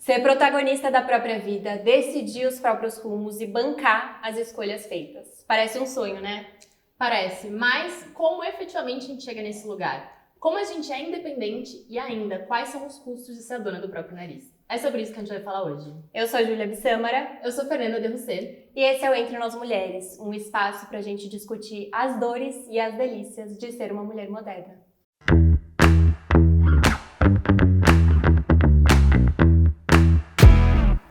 Ser protagonista da própria vida, decidir os próprios rumos e bancar as escolhas feitas. Parece um sonho, né? Parece, mas como efetivamente a gente chega nesse lugar? Como a gente é independente e ainda, quais são os custos de ser a dona do próprio nariz? É sobre isso que a gente vai falar hoje. Eu sou a Júlia Bissâmara. Eu sou Fernanda Derrucê. E esse é o Entre Nós Mulheres, um espaço pra gente discutir as dores e as delícias de ser uma mulher moderna.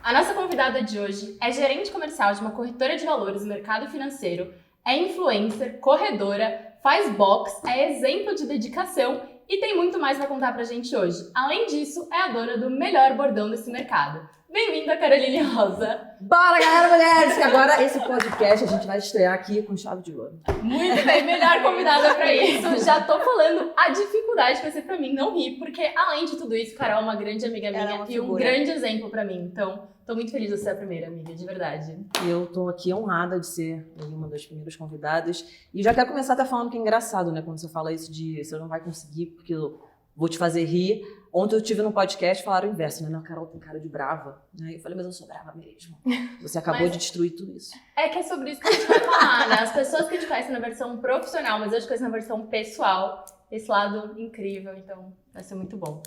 A nossa convidada de hoje é gerente comercial de uma corretora de valores no mercado financeiro, é influencer, corredora, faz box, é exemplo de dedicação e tem muito mais para contar pra gente hoje. Além disso, é a dona do melhor bordão desse mercado. Bem-vinda, Caroline Rosa. Bora, galera, mulheres! Que agora esse podcast a gente vai estrear aqui com chave de ouro. Muito bem, melhor convidada pra isso. Já tô falando a dificuldade que vai ser pra mim não rir, porque além de tudo isso, Carol é uma grande amiga minha e um grande exemplo pra mim. Então, tô muito feliz de ser a primeira amiga, de verdade. Eu tô aqui honrada de ser uma das primeiras convidadas. E já quero começar até falando que é engraçado, né? Quando você fala isso de você não vai conseguir porque eu vou te fazer rir. Ontem eu tive num podcast, falaram o inverso, né? Não, a Carol tem cara de brava. Eu falei, mas eu sou brava mesmo. Você acabou de destruir tudo isso. É que é sobre isso que a gente vai falar, né? As pessoas que te conhecem na versão profissional, mas eu te conheço na versão pessoal. Esse lado incrível, então vai ser muito bom.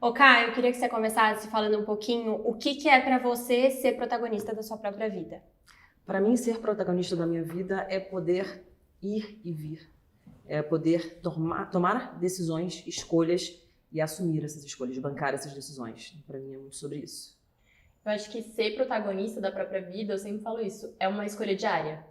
Ô, Ká, eu queria que você começasse falando um pouquinho o que é pra você ser protagonista da sua própria vida. Para mim, ser protagonista da minha vida é poder ir e vir. É poder tomar decisões, escolhas e assumir essas escolhas, bancar essas decisões. Para mim é muito sobre isso. Eu acho que ser protagonista da própria vida, eu sempre falo isso, é uma escolha diária.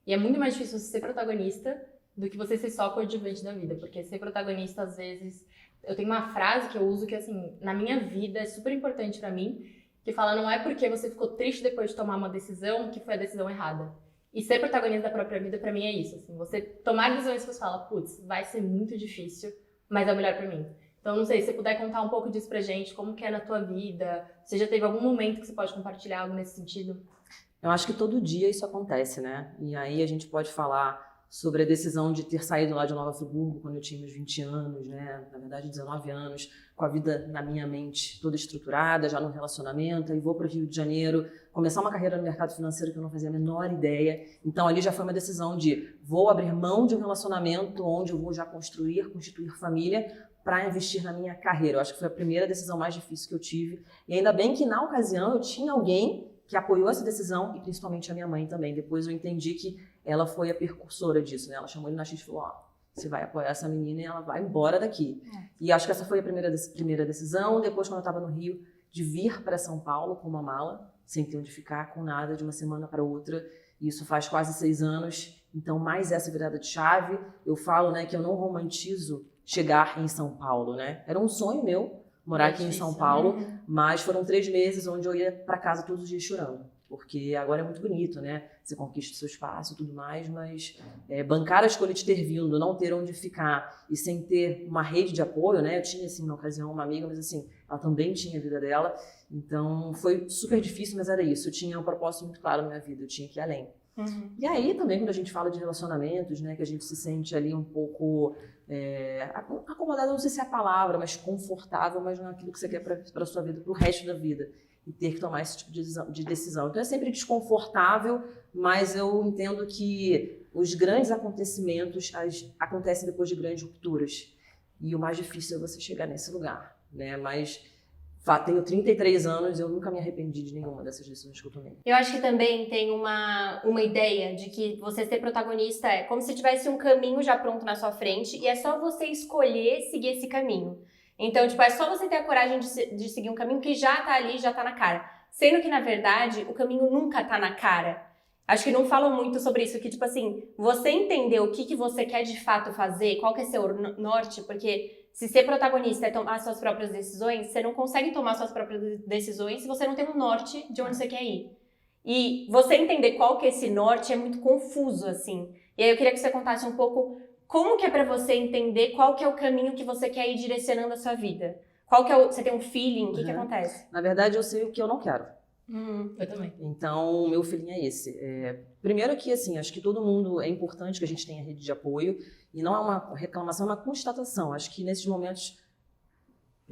E é muito mais difícil você ser protagonista do que você ser só coadjuvante da vida. Porque ser protagonista, às vezes... Eu tenho uma frase que eu uso que, assim, na minha vida é super importante pra mim, que fala, não é porque você ficou triste depois de tomar uma decisão que foi a decisão errada. E ser protagonista da própria vida, pra mim, é isso. Assim, você tomar decisões que você fala, putz, vai ser muito difícil, mas é o melhor pra mim. Então, não sei, se você puder contar um pouco disso pra gente, como que é na tua vida, você já teve algum momento que você pode compartilhar algo nesse sentido? Eu acho que todo dia isso acontece, né? E aí a gente pode falar sobre a decisão de ter saído lá de Nova Friburgo quando eu tinha meus 20 anos, né? Na verdade, 19 anos, com a vida na minha mente toda estruturada, já no relacionamento, e vou para o Rio de Janeiro, começar uma carreira no mercado financeiro que eu não fazia a menor ideia. Então, ali já foi uma decisão de vou abrir mão de um relacionamento onde eu vou já constituir família para investir na minha carreira. Eu acho que foi a primeira decisão mais difícil que eu tive. E ainda bem que, na ocasião, eu tinha alguém que apoiou essa decisão, e principalmente a minha mãe também. Depois eu entendi que ela foi a precursora disso, né? Ela chamou ele na X e falou, você vai apoiar essa menina e ela vai embora daqui. E acho que essa foi a primeira decisão. Depois, quando eu estava no Rio, de vir para São Paulo com uma mala, sem ter onde ficar, com nada, de uma semana para outra. E isso faz quase 6 anos. Então, mais essa virada de chave. Eu falo, né, que eu não romantizo chegar em São Paulo, né? Era um sonho meu morar aqui em São Paulo, mas foram 3 meses onde eu ia para casa todos os dias chorando. Porque agora é muito bonito, né? Você conquista o seu espaço e tudo mais, mas bancar a escolha de ter vindo, não ter onde ficar e sem ter uma rede de apoio, né? Eu tinha, assim, na ocasião, uma amiga, mas assim, ela também tinha a vida dela. Então, foi super difícil, mas era isso. Eu tinha um propósito muito claro na minha vida, eu tinha que ir além. E aí também, quando a gente fala de relacionamentos, né? Que a gente se sente ali um pouco acomodado, não sei se é a palavra, mas confortável, mas não é aquilo que você quer para a sua vida, para o resto da vida. E ter que tomar esse tipo de decisão. Então é sempre desconfortável, mas eu entendo que os grandes acontecimentos acontecem depois de grandes rupturas. E o mais difícil é você chegar nesse lugar, né? Mas tenho 33 anos e eu nunca me arrependi de nenhuma dessas decisões que eu tomei. Eu acho que também tem uma ideia de que você ser protagonista é como se tivesse um caminho já pronto na sua frente e é só você escolher seguir esse caminho. Então, tipo, é só você ter a coragem de seguir um caminho que já tá ali, já tá na cara. Sendo que, na verdade, o caminho nunca tá na cara. Acho que não falam muito sobre isso, que, tipo assim, você entender o que você quer de fato fazer, qual que é seu norte, porque se ser protagonista é tomar suas próprias decisões, você não consegue tomar suas próprias decisões se você não tem um norte de onde você quer ir. E você entender qual que é esse norte é muito confuso, assim. E aí eu queria que você contasse um pouco como que é pra você entender qual que é o caminho que você quer ir direcionando a sua vida? Qual que é você tem um feeling? O que acontece? Na verdade, eu sei o que eu não quero. Eu também. Então, o meu feeling é esse. Primeiro que, assim, acho que todo mundo é importante que a gente tenha rede de apoio e não é uma reclamação, é uma constatação. Acho que nesses momentos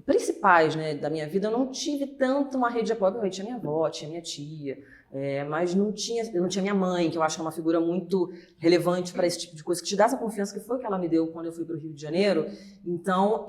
principais, né, da minha vida, eu não tive tanto uma rede de apoio. Eu tinha minha avó, tinha minha tia, mas eu não tinha minha mãe, que eu acho que é uma figura muito relevante para esse tipo de coisa, que te dá essa confiança, que foi o que ela me deu quando eu fui para o Rio de Janeiro. Então,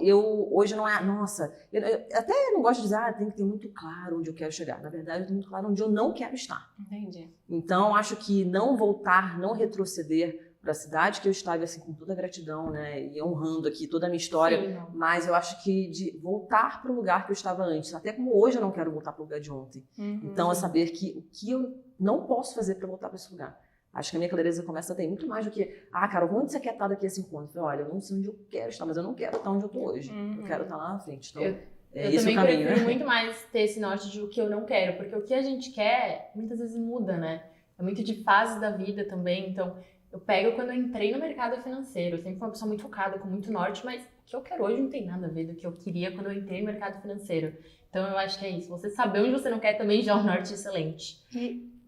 hoje não é, nossa, eu até não gosto de dizer, tem que ter muito claro onde eu quero chegar. Na verdade, eu tenho muito claro onde eu não quero estar. Entendi. Então, acho que não voltar, não retroceder para a cidade que eu estava, assim, com toda a gratidão, né, e honrando aqui toda a minha história, Sim. mas eu acho que de voltar para o lugar que eu estava antes, até como hoje eu não quero voltar para o lugar de ontem. Então, é saber que o que eu não posso fazer para voltar para esse lugar. Acho que a minha clareza começa a ter muito mais do que, Carol, onde você quer estar daqui a 5 anos? Eu falei, olha, eu não sei onde eu quero estar, mas eu não quero estar onde eu estou hoje. Eu quero estar lá na frente. Então, eu esse também é o caminho, prefiro né? muito mais ter esse norte de o que eu não quero, porque o que a gente quer, muitas vezes muda, né? É muito de fases da vida também, então... Eu pego quando eu entrei no mercado financeiro. Eu sempre fui uma pessoa muito focada, com muito norte, mas o que eu quero hoje não tem nada a ver do que eu queria quando eu entrei no mercado financeiro. Então eu acho que é isso. Você saber onde você não quer também já é um norte excelente.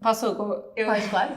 Posso? Pode, claro.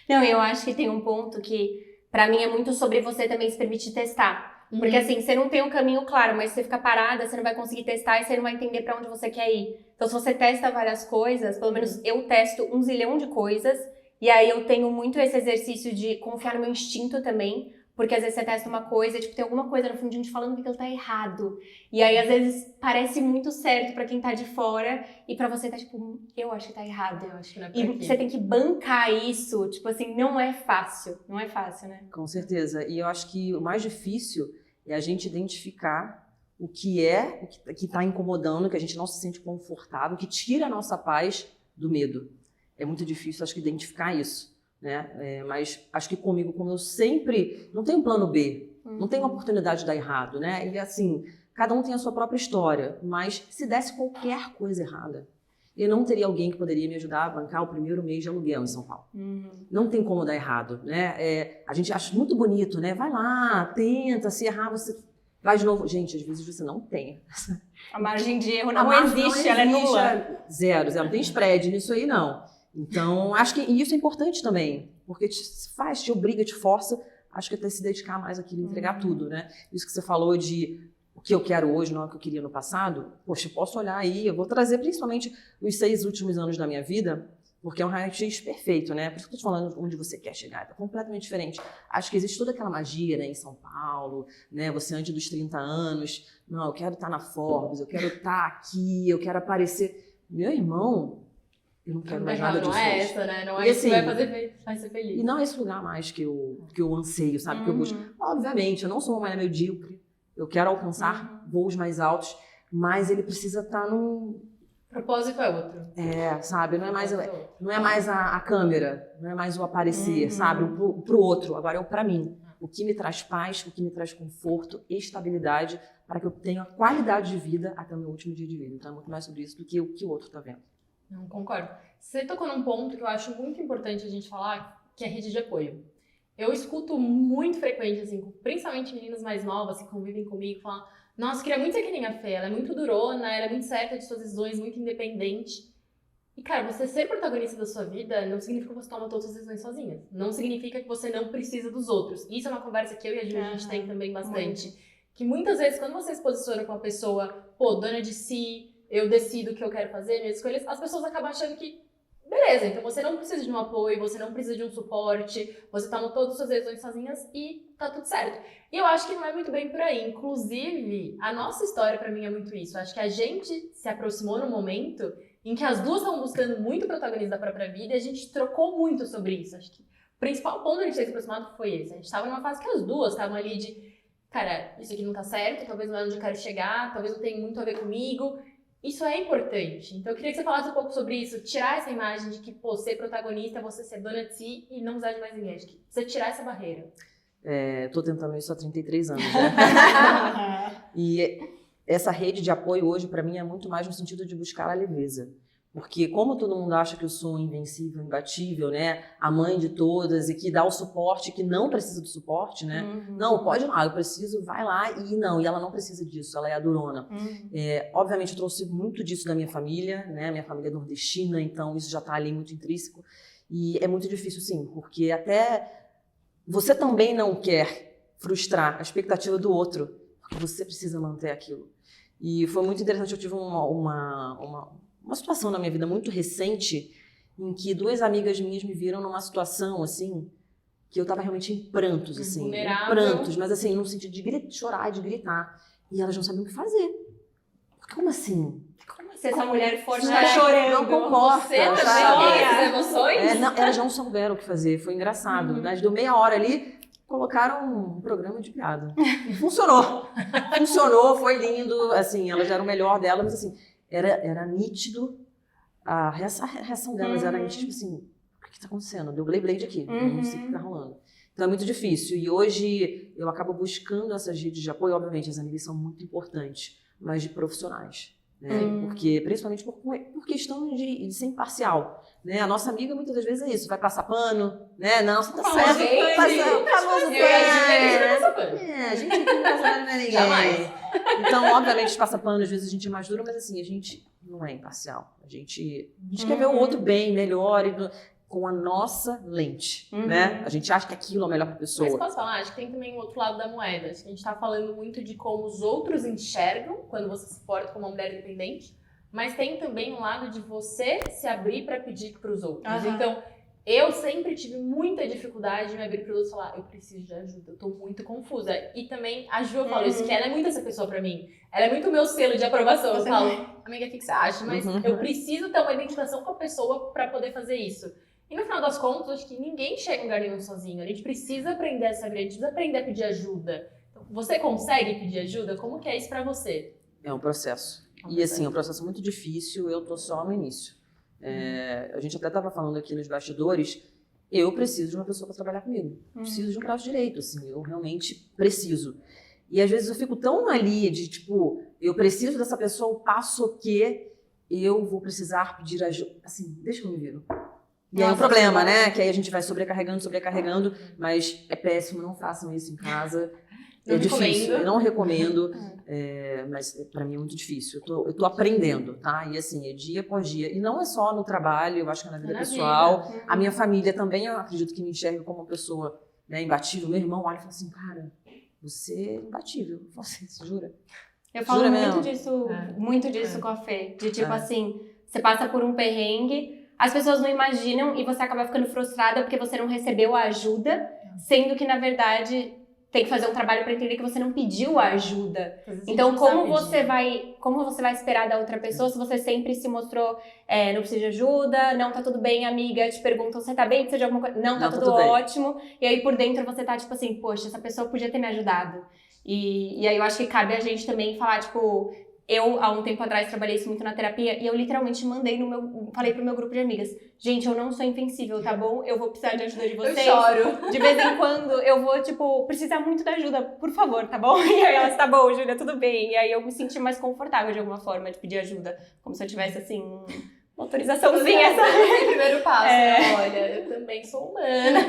Não, eu acho que tem um ponto que, pra mim, é muito sobre você também se permitir testar. Porque assim, você não tem um caminho claro, mas você fica parada, você não vai conseguir testar e você não vai entender pra onde você quer ir. Então se você testa várias coisas, pelo menos eu testo 1 zilhão de coisas, e aí eu tenho muito esse exercício de confiar no meu instinto também, porque às vezes você testa uma coisa, tipo, tem alguma coisa no fundinho te falando que aquilo tá errado. E aí às vezes parece muito certo pra quem tá de fora, e pra você tá tipo, eu acho que tá errado. Eu acho que não é por E aqui. você tem que bancar isso, tipo assim, não é fácil, né? Com certeza. E eu acho que o mais difícil é a gente identificar o que está incomodando, que a gente não se sente confortável, que tira a nossa paz do medo. É muito difícil, acho que, identificar isso, né? Mas acho que comigo, como eu sempre... Não tem um plano B, não tem uma oportunidade de dar errado, né? E assim, cada um tem a sua própria história, mas se desse qualquer coisa errada, eu não teria alguém que poderia me ajudar a bancar o primeiro mês de aluguel em São Paulo. Não tem como dar errado, né? A gente acha muito bonito, né? Vai lá, tenta, se errar, você vai de novo. Gente, às vezes você não tem. A margem de erro A não margem existe, ela é nula. Zero, não tem spread nisso aí, não. Então, acho que isso é importante também, porque te obriga, te força, acho que até se dedicar mais àquilo, entregar tudo, né? Isso que você falou de o que eu quero hoje, não é o que eu queria no passado, poxa, eu posso olhar aí, eu vou trazer principalmente os 6 últimos anos da minha vida, porque é um raio-x perfeito, né? Por isso que eu tô falando onde você quer chegar, é completamente diferente. Acho que existe toda aquela magia, né, em São Paulo, né? Você antes dos 30 anos, não, eu quero estar na Forbes, eu quero estar aqui, eu quero aparecer. Meu irmão, eu não quero mais nada disso. Não é hoje. essa, né? Não E é isso que assim, vai ser feliz. E não é esse lugar mais que eu anseio, sabe? Que eu busco. Obviamente, eu não sou uma mulher medíocre. Eu quero alcançar voos mais altos, mas ele precisa estar num... O propósito é outro. Sabe? Não é mais a câmera, não é mais o aparecer, sabe? Pro outro. Agora é o pra mim. O que me traz paz, o que me traz conforto, estabilidade, para que eu tenha qualidade de vida até o meu último dia de vida. Então é muito mais sobre isso do que o que o outro tá vendo. Não, concordo. Você tocou num ponto que eu acho muito importante a gente falar, que é rede de apoio. Eu escuto muito frequente, assim, principalmente meninas mais novas que convivem comigo, falam, nossa, eu queria muito ser que nem a Fê, ela é muito durona, ela é muito certa de suas decisões, muito independente. E, cara, você ser protagonista da sua vida não significa que você toma todas as decisões sozinha. Não significa que você não precisa dos outros. Isso é uma conversa que eu e a Ju, a gente tem também bastante. Muito. Que muitas vezes, quando você se posiciona com uma pessoa, dona de si, eu decido o que eu quero fazer, minhas escolhas, as pessoas acabam achando que, beleza, então você não precisa de um apoio, você não precisa de um suporte, você toma todas as suas decisões sozinhas e tá tudo certo. E eu acho que não é muito bem por aí. Inclusive, a nossa história pra mim é muito isso. Eu acho que a gente se aproximou num momento em que as duas estavam buscando muito protagonismo da própria vida e a gente trocou muito sobre isso. Acho que o principal ponto da gente ter se aproximado foi esse. A gente tava numa fase que as duas estavam ali de, cara, isso aqui não tá certo, talvez não é onde eu quero chegar, talvez não tenha muito a ver comigo. Isso é importante. Então eu queria que você falasse um pouco sobre isso, tirar essa imagem de que, ser protagonista é você ser dona de si e não usar de mais ninguém. Acho que você tirar essa barreira. Tô tentando isso há 33 anos, né? E essa rede de apoio hoje, para mim, é muito mais no sentido de buscar a leveza. Porque como todo mundo acha que eu sou invencível, imbatível, né? A mãe de todas e que dá o suporte, que não precisa do suporte, né? Não, pode ir lá, eu preciso, vai lá. E ela não precisa disso, ela é a durona. Obviamente eu trouxe muito disso da minha família, né? Minha família é nordestina, então isso já tá ali muito intrínseco. E é muito difícil, sim, porque até você também não quer frustrar a expectativa do outro, porque você precisa manter aquilo. E foi muito interessante, eu tive uma situação na minha vida muito recente em que 2 amigas minhas me viram numa situação, assim, que eu tava realmente em prantos, assim. Em prantos, mas assim, no sentido de chorar, de gritar. E elas não sabiam o que fazer. Como assim? Se essa mulher forte Não, tá chorando. não comporta, Você também sabe? tem essas emoções? Não, elas não souberam o que fazer, foi engraçado. Mas deu meia hora ali, colocaram um programa de piada. E funcionou. Funcionou, foi lindo. Assim, elas deram o melhor dela, mas assim, era nítido. A reação delas era nítido, tipo assim, o que tá acontecendo? Deu blade aqui, não sei o que tá rolando. Então é muito difícil. E hoje eu acabo buscando essas redes de apoio. Obviamente, as amigas são muito importantes, mas de profissionais. Né? Porque, principalmente por questão de ser imparcial. Né? A nossa amiga, muitas das vezes, é isso. Vai passar pano, né? Não, você tá certo. A gente aqui não passa pano pra ninguém. Jamais. Então, obviamente, a gente passa pano, às vezes a gente é mais dura, mas assim, a gente não é imparcial. A gente quer ver o outro bem, melhor, com a nossa lente, né? A gente acha que aquilo é o melhor pra pessoa. Mas posso falar? Acho que tem também o outro lado da moeda. Acho que a gente tá falando muito de como os outros enxergam quando você se porta como uma mulher independente, mas tem também um lado de você se abrir pra pedir pros outros. Então, eu sempre tive muita dificuldade em me abrir pros outros e falar, eu preciso de ajuda, eu tô muito confusa. E também a Ju, eu falo isso, que ela é muito essa pessoa pra mim. Ela é muito o meu selo de aprovação. Eu falo, amiga, o que você acha? Mas eu preciso ter uma identificação com a pessoa pra poder fazer isso. E no final das contas, acho que ninguém chega em lugar nenhum sozinho. A gente precisa aprender a se abrir, a gente precisa aprender a pedir ajuda. Então, você consegue pedir ajuda? Como que é isso pra você? É um processo. E assim, é um processo muito difícil, eu tô só no início. A gente até estava falando aqui nos bastidores, eu preciso de uma pessoa para trabalhar comigo. Preciso de um braço direito, assim, eu realmente preciso. E às vezes eu fico tão ali de, tipo, eu preciso dessa pessoa, o passo que eu vou precisar pedir ajuda. Assim, deixa que eu me viro. E aí é um problema, né? Que aí a gente vai sobrecarregando, mas é péssimo, não façam isso em casa. É difícil, eu não recomendo, mas pra mim é muito difícil. Eu tô aprendendo, tá? E assim, é dia após dia. E não é só no trabalho, eu acho que é na vida pessoal. A minha família também, eu acredito que me enxerga como uma pessoa, né, imbatível. Meu irmão olha e fala assim, cara, você é imbatível. Você jura? Eu falo muito disso com a Fê. De tipo assim, você passa por um perrengue, as pessoas não imaginam e você acaba ficando frustrada porque você não recebeu a ajuda, sendo que, na verdade, tem que fazer um trabalho para entender que você não pediu a ajuda. Então, como você vai esperar da outra pessoa se você sempre se mostrou, não precisa de ajuda, não tá tudo bem, amiga, te perguntam, você tá bem, precisa de alguma coisa? Não, tá tudo ótimo. E aí, por dentro, você tá tipo assim, poxa, essa pessoa podia ter me ajudado. E aí, eu acho que cabe a gente também falar, tipo... Eu, há um tempo atrás, trabalhei isso muito na terapia e eu literalmente falei pro meu grupo de amigas, gente, eu não sou invencível, tá bom? Eu vou precisar de ajuda de vocês. Eu choro. De vez em quando eu vou, tipo, precisar muito da ajuda, por favor, tá bom? E aí elas, tá bom, Júlia, tudo bem. E aí eu me senti mais confortável de alguma forma de pedir ajuda, como se eu tivesse, assim, uma autorizaçãozinha, sabe? Esse primeiro passo, né? Olha, eu também sou humana.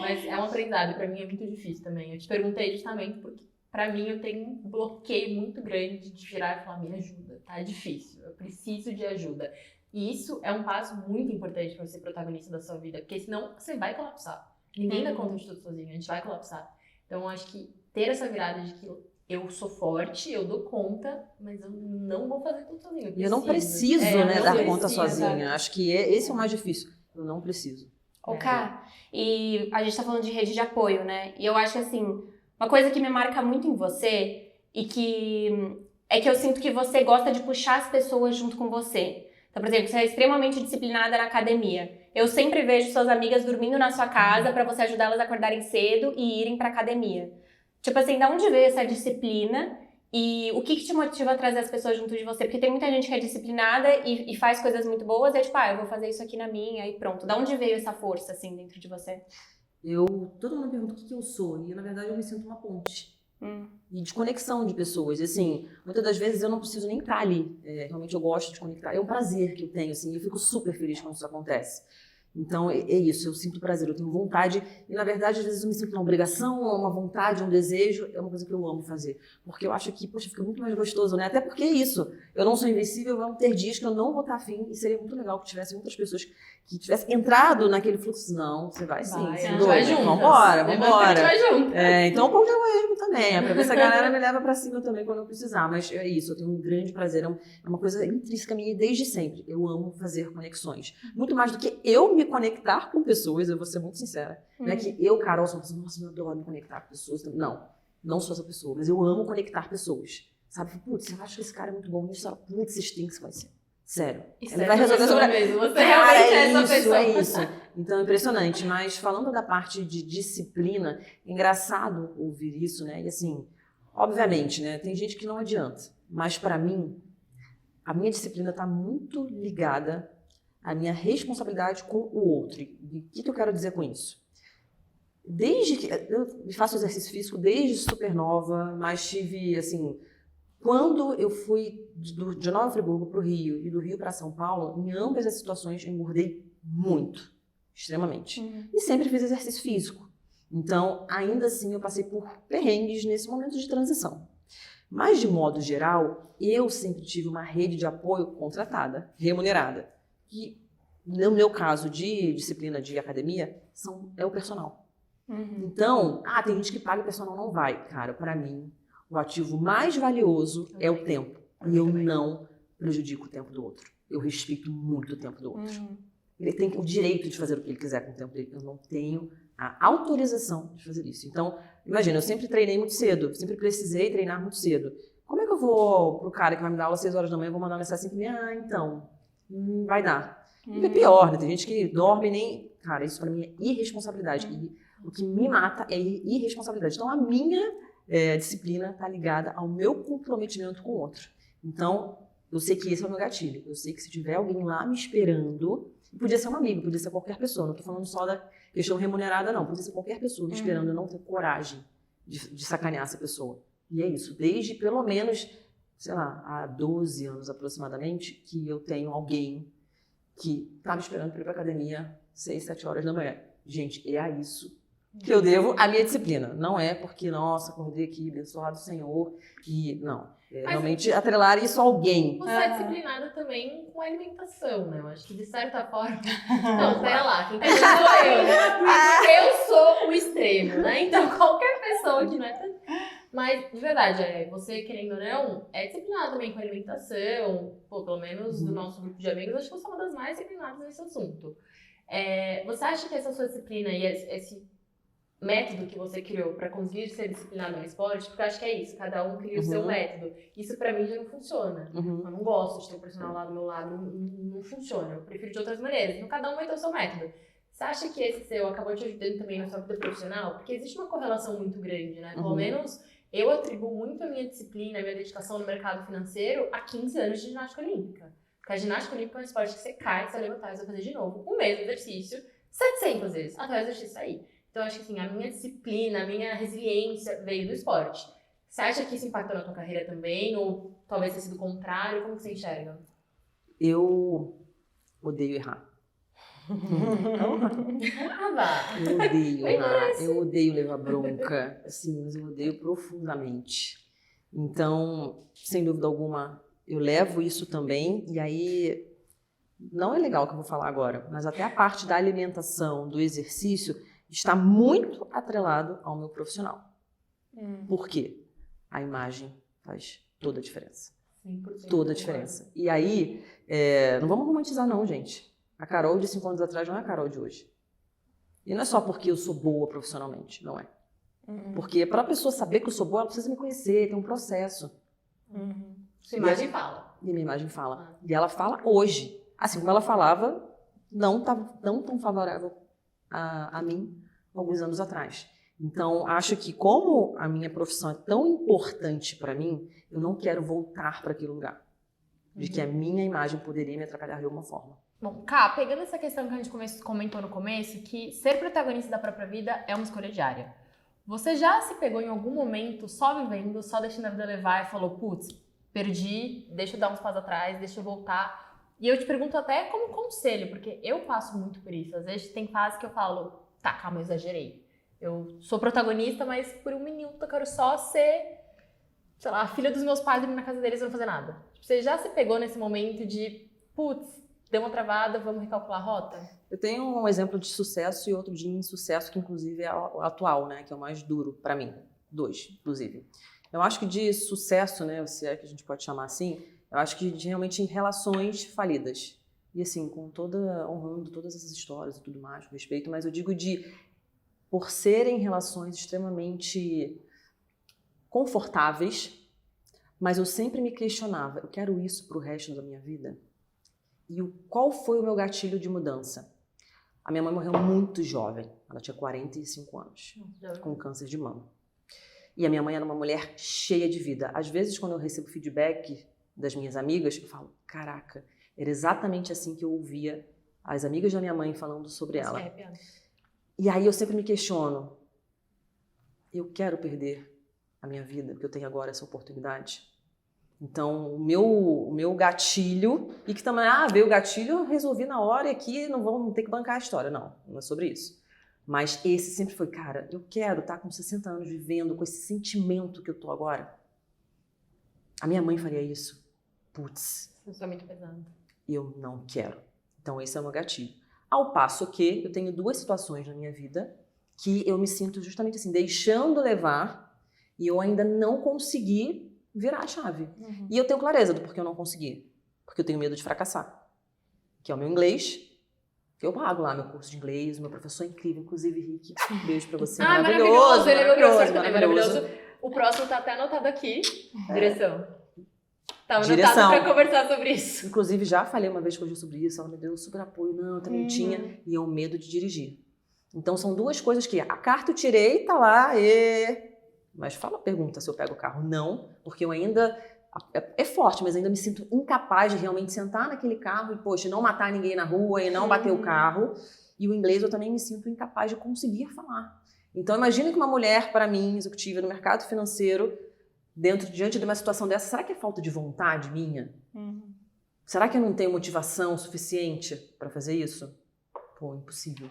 Mas é um aprendizado, pra mim é muito difícil também. Eu te perguntei justamente porque pra mim, eu tenho um bloqueio muito grande de virar e falar, me ajuda, tá? É difícil, eu preciso de ajuda. E isso é um passo muito importante pra você ser protagonista da sua vida, porque senão você vai colapsar. Ninguém dá conta de tudo sozinho, a gente vai colapsar. Então, eu acho que ter essa virada de que eu sou forte, eu dou conta, mas eu não vou fazer tudo sozinho. Eu não preciso, dar conta sozinha. Acho que esse é o mais difícil. Eu não preciso. Ká, e a gente tá falando de rede de apoio, né? E eu acho que, assim... Uma coisa que me marca muito em você e que eu sinto que você gosta de puxar as pessoas junto com você. Então, por exemplo, você é extremamente disciplinada na academia. Eu sempre vejo suas amigas dormindo na sua casa pra você ajudar elas a acordarem cedo e irem pra academia. Tipo assim, da onde veio essa disciplina e o que te motiva a trazer as pessoas junto de você? Porque tem muita gente que é disciplinada e faz coisas muito boas e é tipo, eu vou fazer isso aqui na minha e pronto. Da onde veio essa força, assim, dentro de você? Todo mundo me pergunta o que eu sou, e na verdade eu me sinto uma ponte. E de conexão de pessoas. E assim, muitas das vezes eu não preciso nem estar ali. Realmente eu gosto de conectar. É um prazer que eu tenho, assim, e eu fico super feliz quando isso acontece. Então, é isso, eu sinto prazer, eu tenho vontade, e na verdade, às vezes eu me sinto uma obrigação, uma vontade, um desejo, é uma coisa que eu amo fazer. Porque eu acho que, poxa, fica muito mais gostoso, né? Até porque é isso, eu não sou invencível, vão ter dias que eu não vou estar afim, e seria muito legal que tivessem muitas pessoas que tivessem entrado naquele fluxo. Não, você vai sim, Vai, sem a gente dúvida. vai juntas. Vambora, A gente vambora. vai junto. Então um pouco de egoísmo também, é pra ver se a galera me leva pra cima também quando eu precisar, mas é isso, eu tenho um grande prazer, é uma coisa intrínseca minha desde sempre, eu amo fazer conexões, muito mais do que eu me conectar com pessoas, eu vou ser muito sincera, não é que eu, Carol, sou uma pessoa, nossa, eu adoro me conectar com pessoas, não sou essa pessoa, mas eu amo conectar pessoas, sabe, putz, eu acho que esse cara é muito bom nisso, putz, vocês têm que se conhecer. Sério. Ele vai resolver sobre mesmo. Você Cara, realmente é essa pessoa. É isso. Então é impressionante. Mas falando da parte de disciplina, é engraçado ouvir isso, né? E assim, obviamente, né? Tem gente que não adianta. Mas para mim, a minha disciplina está muito ligada à minha responsabilidade com o outro. E o que eu quero dizer com isso? Desde que eu faço exercício físico desde super nova, mas tive assim. Quando eu fui de Nova Friburgo para o Rio e do Rio para São Paulo, em ambas as situações eu engordei muito, extremamente. E sempre fiz exercício físico. Então, ainda assim, eu passei por perrengues nesse momento de transição. Mas, de modo geral, eu sempre tive uma rede de apoio contratada, remunerada, que, no meu caso de disciplina de academia, é o personal. Então, tem gente que paga e o personal não vai. Cara, para mim, o ativo mais valioso é o tempo. E eu não prejudico o tempo do outro. Eu respeito muito o tempo do outro. Ele tem o direito de fazer o que ele quiser com o tempo dele. Eu não tenho a autorização de fazer isso. Então, imagina, eu sempre treinei muito cedo. Sempre precisei treinar muito cedo. Como é que eu vou pro cara que vai me dar aula às 6 horas da manhã, eu vou mandar uma mensagem assim, então, vai dar. E é pior, né? Tem gente que dorme e nem... Cara, isso pra mim é irresponsabilidade. E o que me mata é irresponsabilidade. Então, a minha... disciplina está ligada ao meu comprometimento com o outro. Então, eu sei que esse é o meu gatilho. Eu sei que se tiver alguém lá me esperando, podia ser um amigo, podia ser qualquer pessoa, não estou falando só da questão remunerada, não. Podia ser qualquer pessoa me esperando, eu não tenho coragem de sacanear essa pessoa. E é isso. Desde pelo menos, sei lá, há 12 anos aproximadamente, que eu tenho alguém que está me esperando para ir para a academia 6, 7 horas da manhã. Gente, é a isso que eu devo a minha disciplina. Não é porque, nossa, acordei aqui, abençoado do Senhor, e não. Realmente atrelar isso a alguém. Você é disciplinada também com a alimentação, né? Eu acho que de certa forma... Não, pera lá, quem tá dizendo sou eu, né? Eu sou o extremo, né? Então qualquer pessoa que não é... Mas, de verdade, você, querendo ou não, é disciplinada também com a alimentação, pelo menos do nosso grupo de amigos, acho que você é uma das mais disciplinadas nesse assunto. Você acha que essa sua disciplina e esse método que você criou para conseguir ser disciplinado no esporte, porque eu acho que é isso, cada um cria o seu método. Isso pra mim já não funciona. Eu não gosto de ter um personal lá do meu lado, não funciona. Eu prefiro de outras maneiras. Então cada um vai ter o seu método. Você acha que esse seu acabou te ajudando também na sua vida profissional? Porque existe uma correlação muito grande, né? Pelo menos eu atribuo muito a minha disciplina, a minha dedicação no mercado financeiro a 15 anos de ginástica olímpica. Porque a ginástica olímpica é um esporte que você cai, você vai levantar e vai fazer de novo o mesmo exercício 700 vezes, até o exercício sair. Então, eu acho que assim, a minha disciplina, a minha resiliência veio do esporte. Você acha que isso impactou na tua carreira também? Ou talvez tenha sido o contrário? Como você enxerga? Eu odeio errar. Eu odeio errar. Eu odeio levar bronca. Assim, mas eu odeio profundamente. Então, sem dúvida alguma, eu levo isso também. E aí, não é legal o que eu vou falar agora, mas até a parte da alimentação, do exercício... está muito atrelado ao meu profissional. Por quê? A imagem faz toda a diferença. 100%. Toda a diferença. E aí, não vamos romantizar não, gente. A Carol de 5 anos atrás não é a Carol de hoje. E não é só porque eu sou boa profissionalmente, não é. Porque para a pessoa saber que eu sou boa, ela precisa me conhecer, tem um processo. Sua imagem fala. E minha imagem fala. E ela fala hoje. Assim como ela falava, não tão favorável a mim alguns anos atrás. Então, acho que como a minha profissão é tão importante para mim, eu não quero voltar para aquele lugar. De que a minha imagem poderia me atrapalhar de alguma forma. Bom, Ká, pegando essa questão que a gente comentou no começo, que ser protagonista da própria vida é uma escolha diária. Você já se pegou em algum momento só vivendo, só deixando a vida levar e falou, putz, perdi, deixa eu dar uns passos atrás, deixa eu voltar. E eu te pergunto até como conselho, porque eu passo muito por isso. Às vezes tem fases que eu falo, tá, calma, eu exagerei. Eu sou protagonista, mas por um minuto eu quero só ser, sei lá, a filha dos meus pais dormir na casa deles e não fazer nada. Tipo, você já se pegou nesse momento de, putz, deu uma travada, vamos recalcular a rota? Eu tenho um exemplo de sucesso e outro de insucesso, que inclusive é o atual, né? Que é o mais duro para mim. 2, inclusive. Eu acho que de sucesso, né? Se é que a gente pode chamar assim, eu acho que realmente em relações falidas. E assim, honrando todas essas histórias e tudo mais, com respeito, mas eu digo por serem relações extremamente confortáveis, mas eu sempre me questionava, eu quero isso pro resto da minha vida? E qual foi o meu gatilho de mudança? A minha mãe morreu muito jovem, ela tinha 45 anos, com câncer de mama. E a minha mãe era uma mulher cheia de vida. Às vezes, quando eu recebo feedback das minhas amigas, eu falo, caraca, era exatamente assim que eu ouvia as amigas da minha mãe falando sobre ela. E aí eu sempre me questiono, eu quero perder a minha vida, porque eu tenho agora essa oportunidade? Então, o meu gatilho, e que também, veio o gatilho, eu resolvi na hora e aqui não vamos ter que bancar a história. Não é sobre isso. Mas esse sempre foi, cara, eu quero estar com 60 anos vivendo com esse sentimento que eu tô agora. A minha mãe faria isso. Putz. Isso é muito pesado. Eu não quero. Então, esse é o meu gatilho. Ao passo que eu tenho 2 situações na minha vida que eu me sinto justamente assim, deixando levar e eu ainda não consegui virar a chave. E eu tenho clareza do porquê eu não consegui. Porque eu tenho medo de fracassar. Que é o meu inglês, que eu pago lá meu curso de inglês, o meu professor é incrível, inclusive, Rick. Um beijo pra você. Maravilhoso. Ele é meu professor também, maravilhoso. O próximo tá até anotado aqui. Direção. Tava anotado pra conversar sobre isso. Inclusive, já falei uma vez com a Ju sobre isso, ela me deu super apoio. Não, eu também tinha. E é o medo de dirigir. Então, são 2 coisas que a carta eu tirei, tá lá, mas pergunta se eu pego o carro. Não, porque eu ainda... É forte, mas ainda me sinto incapaz de realmente sentar naquele carro e, poxa, não matar ninguém na rua e não bater o carro. E o inglês eu também me sinto incapaz de conseguir falar. Então, imagina que uma mulher, para mim, executiva no mercado financeiro, diante de uma situação dessa, será que é falta de vontade minha? Será que eu não tenho motivação suficiente para fazer isso? Pô, impossível.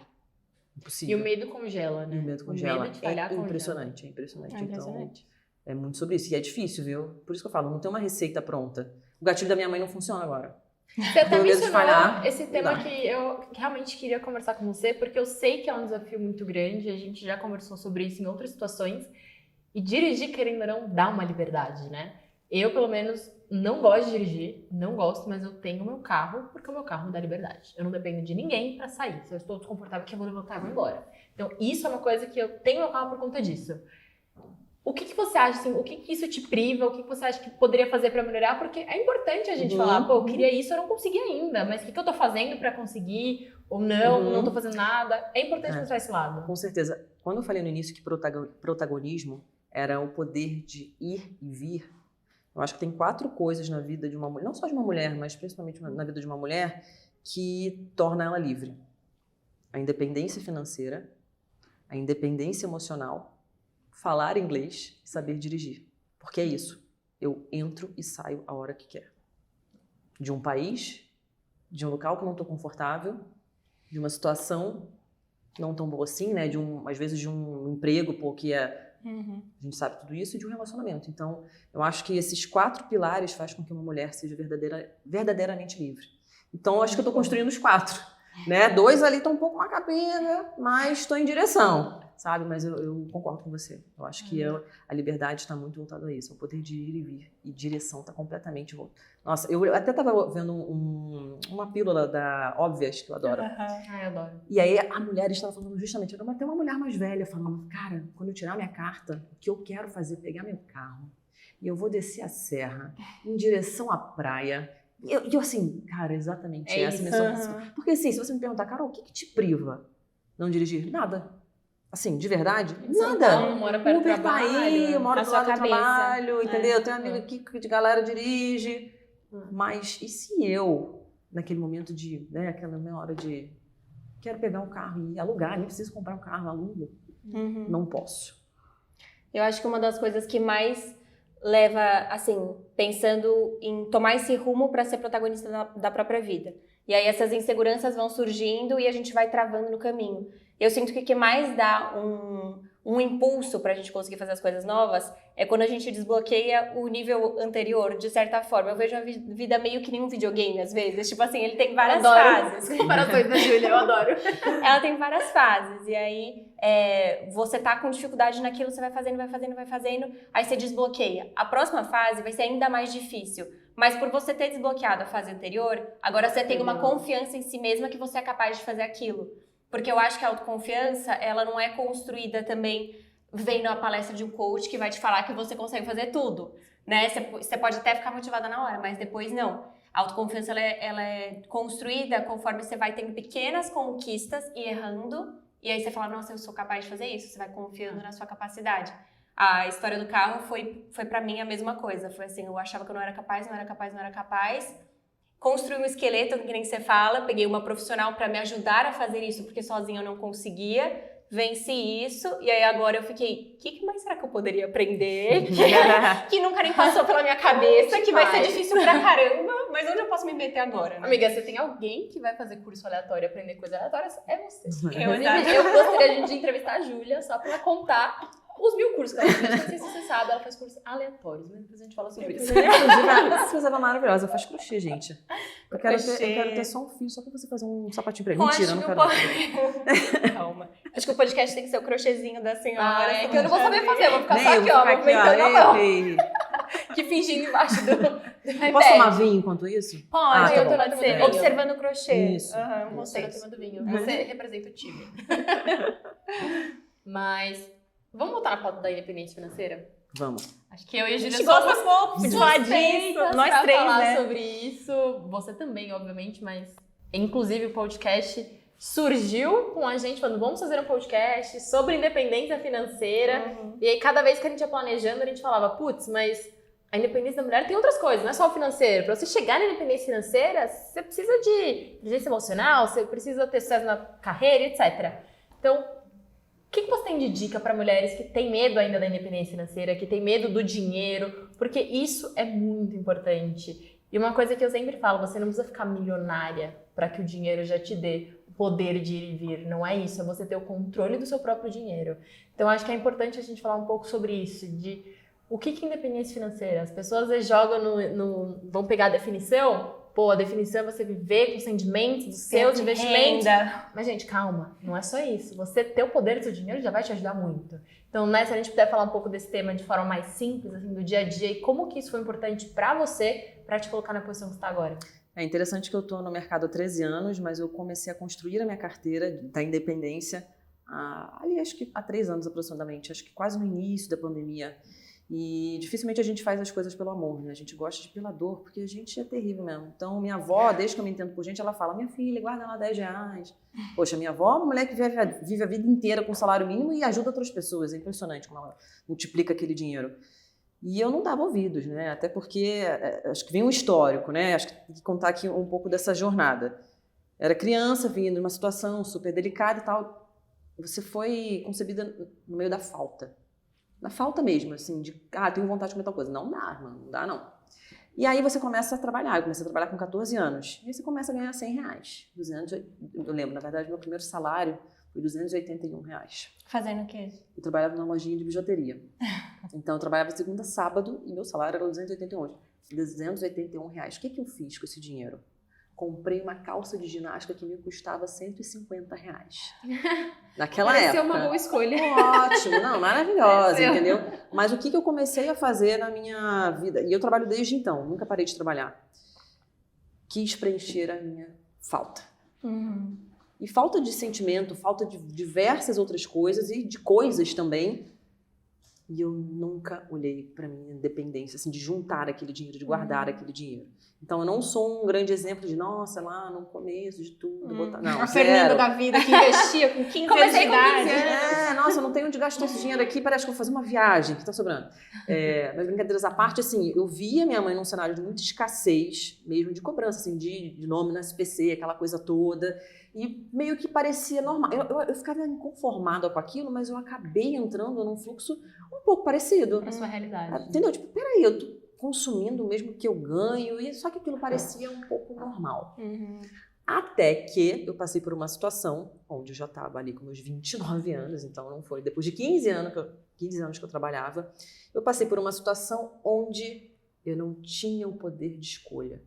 E o medo congela, né? E o medo congela. O medo de falhar impressionante, é impressionante. É impressionante. Então, é muito sobre isso. E é difícil, viu? Por isso que eu falo, não tem uma receita pronta. O gatilho da minha mãe não funciona agora. Você até mencionou falhar, esse tema que eu realmente queria conversar com você, porque eu sei que é um desafio muito grande, a gente já conversou sobre isso em outras situações, e dirigir, querendo ou não, dá uma liberdade, né? Eu, pelo menos, não gosto de dirigir, não gosto, mas eu tenho o meu carro, porque o meu carro me dá liberdade. Eu não dependo de ninguém pra sair. Se eu estou desconfortável, que eu vou levantar e vou embora. Então, isso é uma coisa que eu tenho meu carro por conta disso. O que você acha, assim, o que isso te priva, o que você acha que poderia fazer pra melhorar? Porque é importante a gente falar, pô, eu queria isso, eu não consegui ainda, mas o que eu tô fazendo pra conseguir? Ou não tô fazendo nada. É importante mostrar esse lado. Com certeza. Quando eu falei no início que protagonismo era o poder de ir e vir, eu acho que tem 4 coisas na vida de uma mulher, não só de uma mulher, mas principalmente na vida de uma mulher, que torna ela livre. A independência financeira, a independência emocional, falar inglês e saber dirigir. Porque é isso. Eu entro e saio a hora que quero. De um país, de um local que eu não estou confortável, de uma situação não tão boa assim, né? Às vezes de um emprego, porque a gente sabe tudo isso, e de um relacionamento. Então, eu acho que esses 4 pilares fazem com que uma mulher seja verdadeiramente livre. Então, eu acho que eu estou construindo os 4. Né? 2 ali estão um pouco uma capenga, mas estou em direção. Sabe? Mas eu concordo com você. Eu acho que a liberdade está muito voltada a isso. O poder de ir e vir. E direção está completamente voltada. Nossa, eu até estava vendo uma pílula da Óbvias, que eu adoro. Eu adoro. E aí a mulher estava falando justamente, até uma mulher mais velha falando, cara, quando eu tirar minha carta, o que eu quero fazer é pegar meu carro e eu vou descer a serra em direção à praia. E eu assim, cara, exatamente essa minha sensação. Porque assim, se você me perguntar, Carol, o que te priva não dirigir? Nada. Assim, de verdade? Nada. Não, mora perto do trabalho. Tá aí, eu moro do lado do trabalho, entendeu? Tenho É. amigo aqui que de galera dirige. Mas e se eu, naquele momento de, né, aquela meia hora de quero pegar um carro e alugar, nem preciso comprar um carro, alugo. Não posso. Eu acho que uma das coisas que mais leva, assim, pensando em tomar esse rumo para ser protagonista da própria vida. E aí essas inseguranças vão surgindo e a gente vai travando no caminho. Eu sinto que o que mais dá um impulso pra gente conseguir fazer as coisas novas é quando a gente desbloqueia o nível anterior, de certa forma. Eu vejo a vida meio que nem um videogame, às vezes. Tipo assim, ele tem várias fases. Comparações da Júlia, eu adoro. Ela tem várias fases. E aí, você tá com dificuldade naquilo, você vai fazendo, aí você desbloqueia. A próxima fase vai ser ainda mais difícil. Mas por você ter desbloqueado a fase anterior, agora você tem uma confiança em si mesma que você é capaz de fazer aquilo. Porque eu acho que a autoconfiança, ela não é construída também vendo a palestra de um coach que vai te falar que você consegue fazer tudo, né? Você pode até ficar motivada na hora, mas depois não. A autoconfiança, ela é construída conforme você vai tendo pequenas conquistas e errando, e aí você fala, nossa, eu sou capaz de fazer isso, você vai confiando na sua capacidade. A história do carro foi pra mim a mesma coisa, foi assim, eu achava que eu não era capaz, construí um esqueleto, que nem você fala, peguei uma profissional para me ajudar a fazer isso, porque sozinha eu não conseguia, venci isso, e aí agora eu fiquei, o que mais será que eu poderia aprender? Que nunca nem passou pela minha cabeça, que vai ser difícil pra caramba, mas onde eu posso me meter agora? Né? Amiga, você tem alguém que vai fazer curso aleatório, aprender coisas aleatórias? É você. Exato. Eu gostaria de entrevistar a Júlia só pra ela contar os 1000 cursos que ela fez. Não sei se você sabe, ela faz cursos aleatórios, mas depois a gente fala sobre isso. Essa coisa é maravilhosa, eu faço crochê, gente. Eu quero ter só um fio, só pra você fazer um sapatinho pra mim. Mentira, eu não quero. Calma. Acho que o podcast tem que ser o crochêzinho da senhora. É que eu não vou saber fazer, eu vou ficar Nem só eu aqui, vou ó, ficar movimentando a mão. aqui, Que fingindo embaixo do iPad. Posso tomar vinho enquanto isso? Pode, tá eu tô bom. na turma É. observando o crochê. Isso. Aham, Você na vocês. turma do vinho. Você representa o time. Mas vamos voltar na pauta da independência financeira? Vamos. Acho que eu e a A Júlia gente gosta somos pouco de falar disso. suspeitas Nós pra três, falar né? sobre isso. Você também, obviamente, mas inclusive o podcast surgiu com a gente falando, vamos fazer um podcast sobre independência financeira. E aí, cada vez que a gente ia planejando, a gente falava, putz, mas a independência da mulher tem outras coisas, não é só o financeiro. Para você chegar na independência financeira, você precisa de inteligência emocional, você precisa ter sucesso na carreira, etc. Então, o que você tem de dica para mulheres que têm medo ainda da independência financeira, que têm medo do dinheiro? Porque isso é muito importante. E uma coisa que eu sempre falo, você não precisa ficar milionária para que o dinheiro já te dê o poder de ir e vir. Não é isso, é você ter o controle do seu próprio dinheiro. Então, acho que é importante a gente falar um pouco sobre isso, de o que é independência financeira. As pessoas às vezes jogam vão pegar a definição. Pô, a definição é você viver com os rendimentos dos seus investimentos. Mas, gente, calma. Não é só isso. Você ter o poder do seu dinheiro já vai te ajudar muito. Então, né, se a gente puder falar um pouco desse tema de forma mais simples, assim, do dia a dia, e como que isso foi importante pra você, pra te colocar na posição que você tá agora. É interessante que eu tô no mercado há 13 anos, mas eu comecei a construir a minha carteira da independência ali acho que há 3 anos aproximadamente. Acho que quase no início da pandemia. E dificilmente a gente faz as coisas pelo amor, né? A gente gosta de pela dor, porque a gente é terrível mesmo. Então, minha avó, desde que eu me entendo por gente, ela fala, minha filha, guarda lá R$10. Poxa, minha avó é uma mulher que vive a vida inteira com salário mínimo e ajuda outras pessoas. É impressionante como ela multiplica aquele dinheiro. E eu não dava ouvidos, né? Até porque, acho que vem um histórico, né? Acho que tem que contar aqui um pouco dessa jornada. Era criança, vinha numa situação super delicada e tal. Você foi concebida no meio da falta. Na falta mesmo, assim, tenho vontade de comer tal coisa. Não dá, mano, não dá não. E aí você começa a trabalhar. Eu comecei a trabalhar com 14 anos. E aí você começa a ganhar R$100. Eu lembro, na verdade, meu primeiro salário foi R$281. Fazendo o quê? Eu trabalhava numa lojinha de bijuteria. Então eu trabalhava segunda a sábado e meu salário era R$281. R$281. O que eu fiz com esse dinheiro? Comprei uma calça de ginástica que me custava R$150. Naquela época. Pareceu uma boa escolha. Ótimo, não, maravilhosa, entendeu? Mas o que eu comecei a fazer na minha vida? E eu trabalho desde então, nunca parei de trabalhar. Quis preencher a minha falta. E falta de sentimento, falta de diversas outras coisas e de coisas também. E eu nunca olhei para minha independência, assim, de juntar aquele dinheiro, de guardar aquele dinheiro. Então, eu não sou um grande exemplo de, nossa, lá no começo de tudo, botar... Não, A zero. Fernanda da vida que investia com 15 anos de idade. Nossa, eu não tenho onde gastar esse dinheiro aqui, parece que eu vou fazer uma viagem que tá sobrando. Mas brincadeiras à parte, assim, eu via minha mãe num cenário de muita escassez, mesmo de cobrança, assim, de nome no SPC, aquela coisa toda, e meio que parecia normal. Eu ficava inconformada com aquilo, mas eu acabei entrando num fluxo um pouco parecido. Pra sua realidade. Entendeu? Tipo, peraí, eu tô consumindo o mesmo que eu ganho, e só que aquilo parecia um pouco normal. Até que eu passei por uma situação onde eu já estava ali com meus 29 anos, então não foi. Depois de 15 anos que eu trabalhava, eu passei por uma situação onde eu não tinha o poder de escolha.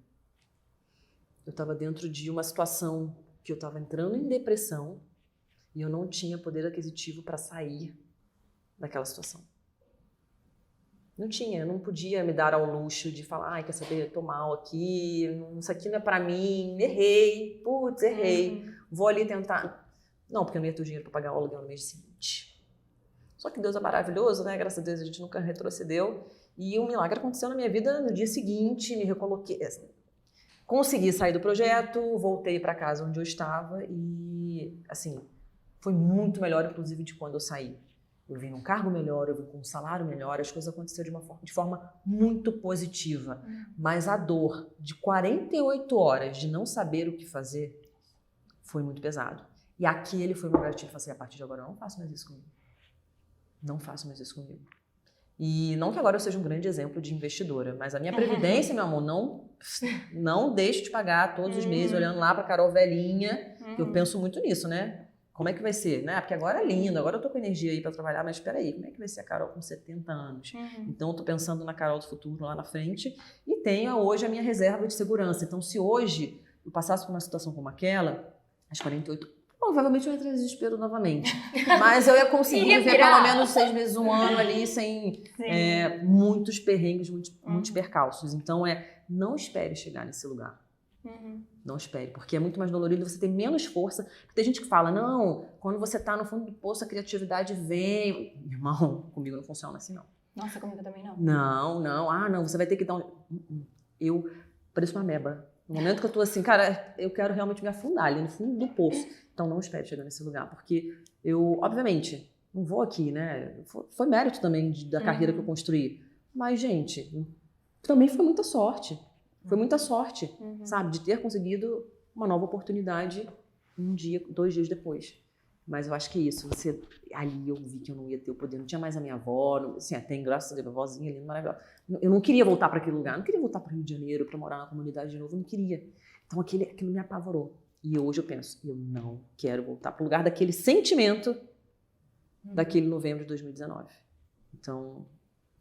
Eu estava dentro de uma situação que eu estava entrando em depressão e eu não tinha poder aquisitivo para sair daquela situação. Não tinha, eu não podia me dar ao luxo de falar, ai, quer saber, eu tô mal aqui, isso aqui não é pra mim, errei, vou ali tentar. Não, porque eu não ia ter o dinheiro pra pagar o aluguel no mês seguinte. Só que Deus é maravilhoso, né? Graças a Deus a gente nunca retrocedeu. E um milagre aconteceu na minha vida no dia seguinte, me recoloquei. Consegui sair do projeto, voltei pra casa onde eu estava e, assim, foi muito melhor, inclusive, de quando eu saí. Eu vim num cargo melhor, eu vim com um salário melhor, as coisas aconteceram de forma muito positiva. Mas a dor de 48 horas de não saber o que fazer foi muito pesado. E aquele foi o meu gatilho. Eu falei assim, a partir de agora eu não faço mais isso comigo. Não faço mais isso comigo. E não que agora eu seja um grande exemplo de investidora, mas a minha previdência, meu amor, não deixo de pagar todos os meses, olhando lá pra Carol velhinha. Eu penso muito nisso, né? Como é que vai ser, né? Porque agora é lindo, agora eu tô com energia aí pra trabalhar, mas espera aí, como é que vai ser a Carol com 70 anos? Então eu tô pensando na Carol do futuro lá na frente e tenho hoje a minha reserva de segurança. Então se hoje eu passasse por uma situação como aquela, às 48, provavelmente eu ia entrar em desespero novamente. Mas eu ia conseguir viver pelo menos 6 meses, um ano ali sem muitos perrengues, muitos percalços. Então não espere chegar nesse lugar. Não espere, porque é muito mais dolorido, você tem menos força. Tem gente que fala, não, quando você tá no fundo do poço, a criatividade vem. Irmão, comigo não funciona assim, não. Nossa, comigo também não. Não, você vai ter que dar Eu pareço uma ameba. No momento que eu tô assim, cara, eu quero realmente me afundar ali no fundo do poço. Então não espere chegar nesse lugar, porque eu, obviamente, não vou aqui, né? Foi mérito também da carreira que eu construí. Mas, gente, também foi muita sorte. Foi muita sorte, sabe? De ter conseguido uma nova oportunidade 2 dias depois. Mas eu acho que é isso. Ali eu vi que eu não ia ter o poder. Não tinha mais a minha avó. Assim, tem, graças a Deus, a vozinha ali, maravilhosa. Eu não queria voltar para aquele lugar. Não queria voltar para o Rio de Janeiro para morar na comunidade de novo. Eu não queria. Então aquilo me apavorou. E hoje eu penso, eu não quero voltar para o lugar daquele sentimento daquele novembro de 2019. Então,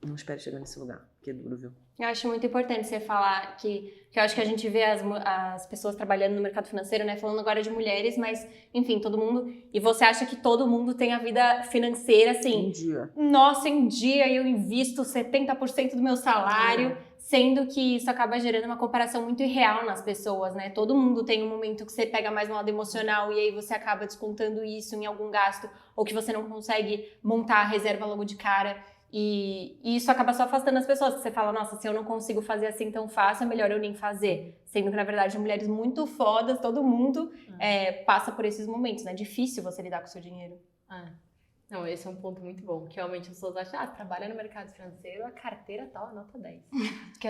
não espere chegar nesse lugar, que é duro, viu? Eu acho muito importante você falar que eu acho que a gente vê as pessoas trabalhando no mercado financeiro, né? Falando agora de mulheres, mas, enfim, todo mundo... E você acha que todo mundo tem a vida financeira, assim... Um dia. Nossa, em dia eu invisto 70% do meu salário, sendo que isso acaba gerando uma comparação muito irreal nas pessoas, né? Todo mundo tem um momento que você pega mais no lado emocional e aí você acaba descontando isso em algum gasto, ou que você não consegue montar a reserva logo de cara. E isso acaba só afastando as pessoas, que você fala, nossa, se eu não consigo fazer assim tão fácil, é melhor eu nem fazer. Sendo que, na verdade, mulheres muito fodas, todo mundo passa por esses momentos, né? É difícil você lidar com o seu dinheiro. Não, esse é um ponto muito bom, que realmente as pessoas acham, trabalha no mercado financeiro, a carteira tal, a nota 10.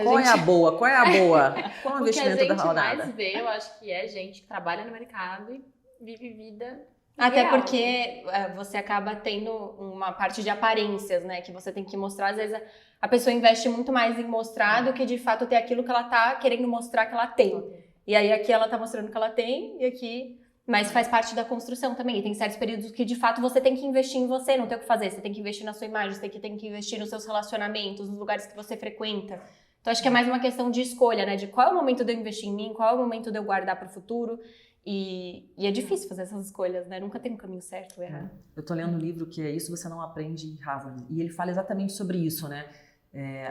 Qual é a boa? Qual é o investimento da rodada? O que a gente mais vê, eu acho que é gente que trabalha no mercado e vive vida... Até real, porque você acaba tendo uma parte de aparências, né? Que você tem que mostrar. Às vezes a pessoa investe muito mais em mostrar do que de fato ter aquilo que ela tá querendo mostrar que ela tem. E aí aqui ela tá mostrando que ela tem e aqui... Mas faz parte da construção também. E tem certos períodos que de fato você tem que investir em você, não tem o que fazer. Você tem que investir na sua imagem, você tem que investir nos seus relacionamentos, nos lugares que você frequenta. Então acho que é mais uma questão de escolha, né? De qual é o momento de eu investir em mim, qual é o momento de eu guardar para o futuro. E é difícil fazer essas escolhas, né? Nunca tem um caminho certo ou errado. Eu tô lendo um livro que é Isso Você Não Aprende em Harvard. E ele fala exatamente sobre isso, né?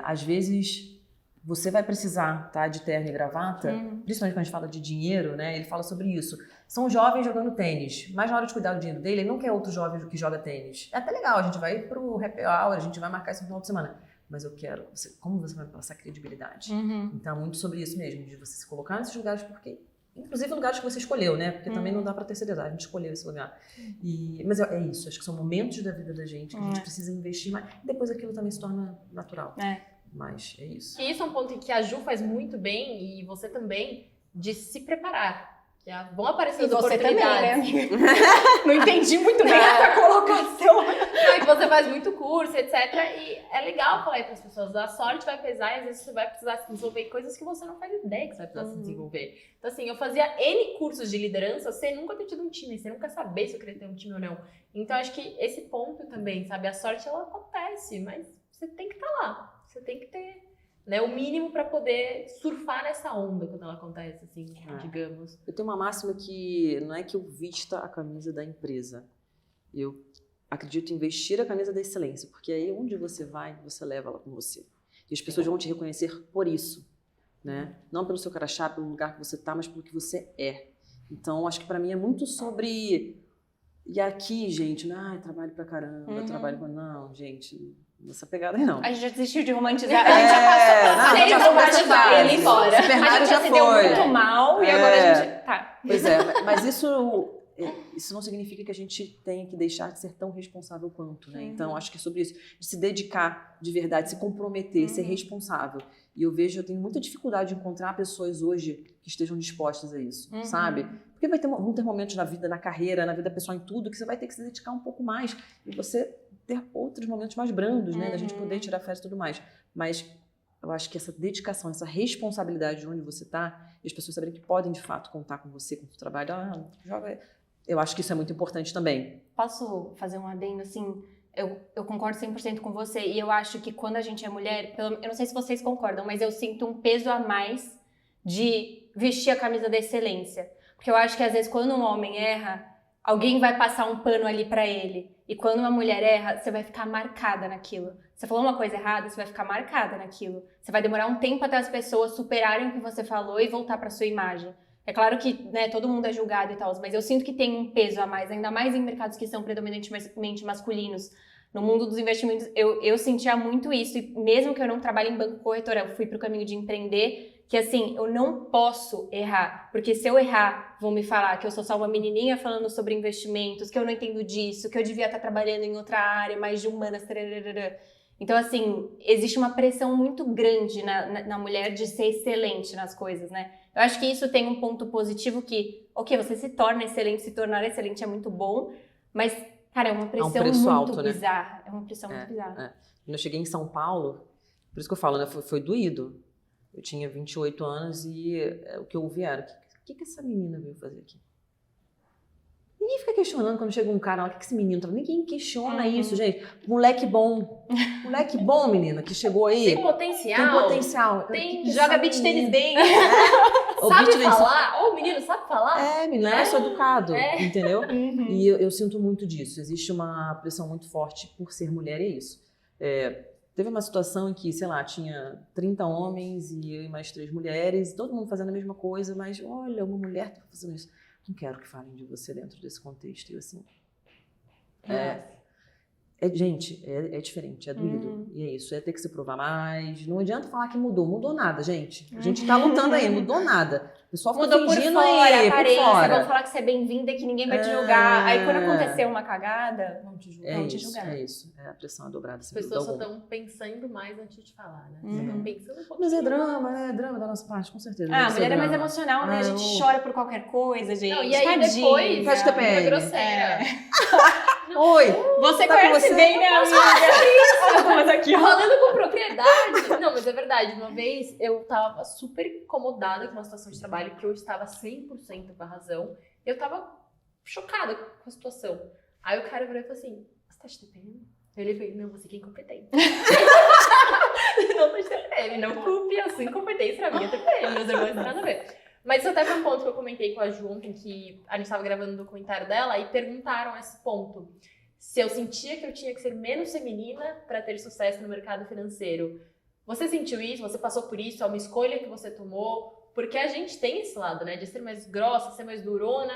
Às vezes você vai precisar, tá, de terno e gravata, principalmente quando a gente fala de dinheiro, né? Ele fala sobre isso. São jovens jogando tênis, mas na hora de cuidar do dinheiro dele, ele não quer outro jovem que joga tênis. É até legal, a gente vai pro happy hour, a gente vai marcar isso no final de semana. mas eu quero. Como você vai passar credibilidade? Uhum. Então, muito sobre isso mesmo, de você se colocar nesses lugares, porque, inclusive lugares que você escolheu, né? Porque também não dá pra terceirizar, a gente escolheu esse lugar. Mas é isso, acho que são momentos da vida da gente que a gente precisa investir mais. E depois aquilo também se torna natural. Mas é isso. E isso é um ponto que a Ju faz muito bem, e você também, de se preparar. Que vão aparecer as oportunidades. Também, né? Não entendi muito bem essa colocação. Não, que você faz muito curso, etc. E é legal falar para as pessoas, a sorte vai pesar e às vezes você vai precisar se desenvolver em coisas que você não faz ideia que você vai precisar se desenvolver. Então assim, eu fazia N cursos de liderança sem nunca ter tido um time, sem nunca saber se eu queria ter um time ou não. Então acho que esse ponto também, sabe? A sorte ela acontece, mas você tem que estar lá. Você tem que ter, né, o mínimo para poder surfar nessa onda quando ela acontece, assim, digamos. Eu tenho uma máxima que não é que eu vista a camisa da empresa. Eu acredito em vestir a camisa da excelência, porque aí onde você vai, você leva ela com você. E as pessoas vão te reconhecer por isso, né? Não pelo seu crachá, pelo lugar que você tá, mas pelo que você é. Então, acho que para mim é muito sobre... E aqui, gente, trabalho pra caramba, trabalho pra... Não, gente... Nessa pegada aí, não. A gente já desistiu de romantizar. A gente já passou ele embora. A gente já se deu muito mal e agora a gente... Tá. Pois é, mas isso não significa que a gente tenha que deixar de ser tão responsável quanto, né? Então, acho que é sobre isso. De se dedicar de verdade, se comprometer, ser responsável. E eu tenho muita dificuldade de encontrar pessoas hoje que estejam dispostas a isso, sabe? Porque vão ter momentos na vida, na carreira, na vida pessoal, em tudo, que você vai ter que se dedicar um pouco mais. E você ter outros momentos mais brandos, né? Da gente poder tirar férias e tudo mais. Mas eu acho que essa dedicação, essa responsabilidade de onde você está, e as pessoas saberem que podem, de fato, contar com você, com o seu trabalho. Joga... Eu acho que isso é muito importante também. Posso fazer um adendo, assim? Eu concordo 100% com você. E eu acho que quando a gente é mulher, eu não sei se vocês concordam, mas eu sinto um peso a mais de vestir a camisa da excelência. Porque eu acho que às vezes quando um homem erra, alguém vai passar um pano ali pra ele. E quando uma mulher erra, você vai ficar marcada naquilo. Você falou uma coisa errada, você vai ficar marcada naquilo. Você vai demorar um tempo até as pessoas superarem o que você falou e voltar pra sua imagem. É claro que, né, todo mundo é julgado e tal, mas eu sinto que tem um peso a mais, ainda mais em mercados que são predominantemente masculinos. No mundo dos investimentos, eu sentia muito isso. E mesmo que eu não trabalhe em banco corretor, eu fui pro caminho de empreender, que assim, eu não posso errar. Porque se eu errar, vão me falar que eu sou só uma menininha falando sobre investimentos, que eu não entendo disso, que eu devia estar trabalhando em outra área, mais de humanas, tararara. Então, assim, existe uma pressão muito grande na mulher de ser excelente nas coisas, né? Eu acho que isso tem um ponto positivo que, ok, você se torna excelente, se tornar excelente é muito bom, mas, cara, é uma pressão muito alto, bizarra. né? É uma pressão muito bizarra. Quando eu cheguei em São Paulo, por isso que eu falo, né? Foi doído. Eu tinha 28 anos e o que eu ouvi era, o que essa menina veio fazer aqui? Ninguém fica questionando quando chega um cara lá, o que esse menino tá fazendo? Ninguém questiona isso, gente. Moleque bom. Moleque bom, menina, que chegou aí. Tem potencial. Tem potencial. Joga beach tênis bem. Sabe falar? O menino sabe falar? Menino, é só educado, entendeu? Uhum. E eu sinto muito disso. Existe uma pressão muito forte por ser mulher, e é isso. Teve uma situação em que, sei lá, tinha 30 homens e eu e mais 3 mulheres, todo mundo fazendo a mesma coisa, mas olha, uma mulher tá fazendo isso. Não quero que falem de você dentro desse contexto. E assim, gente, é diferente, é doído. E é isso, é ter que se provar mais. Não adianta falar que mudou nada, gente. A gente tá lutando aí, mudou nada. O pessoal fica Mudou por fingindo fora, aí, aparência, por fora. vão falar que você é bem-vinda, que ninguém vai te julgar. Aí quando acontecer uma cagada, vão te julgar. É isso, a pressão é dobrada. As pessoas só estão pensando mais antes de falar, né? Estão pensando um pouquinho. Mas é drama da nossa parte, com certeza. A mulher é mais emocional, né? A gente chora por qualquer coisa, gente. Não, e aí depois, faz TPM. grosseira. Oi! Você tá conhece bem, né, amiga? Mas aqui, ó. Falando com propriedade. Não, mas é verdade. Uma vez eu tava super incomodada com uma situação de trabalho que eu estava 100% com a razão. E eu tava chocada com a situação. Aí o cara virou e falou assim, você tá de TPM? Ele falou, não, você que é incompetente. Não tô de TPM, não culpe a sua incompetência na minha TPM. Meus irmãos não tem nada a ver. Mas isso até foi um ponto que eu comentei com a Ju ontem, que a gente estava gravando um documentário dela e perguntaram esse ponto. Se eu sentia que eu tinha que ser menos feminina para ter sucesso no mercado financeiro. Você sentiu isso? Você passou por isso? É uma escolha que você tomou? Porque a gente tem esse lado, né? De ser mais grossa, ser mais durona.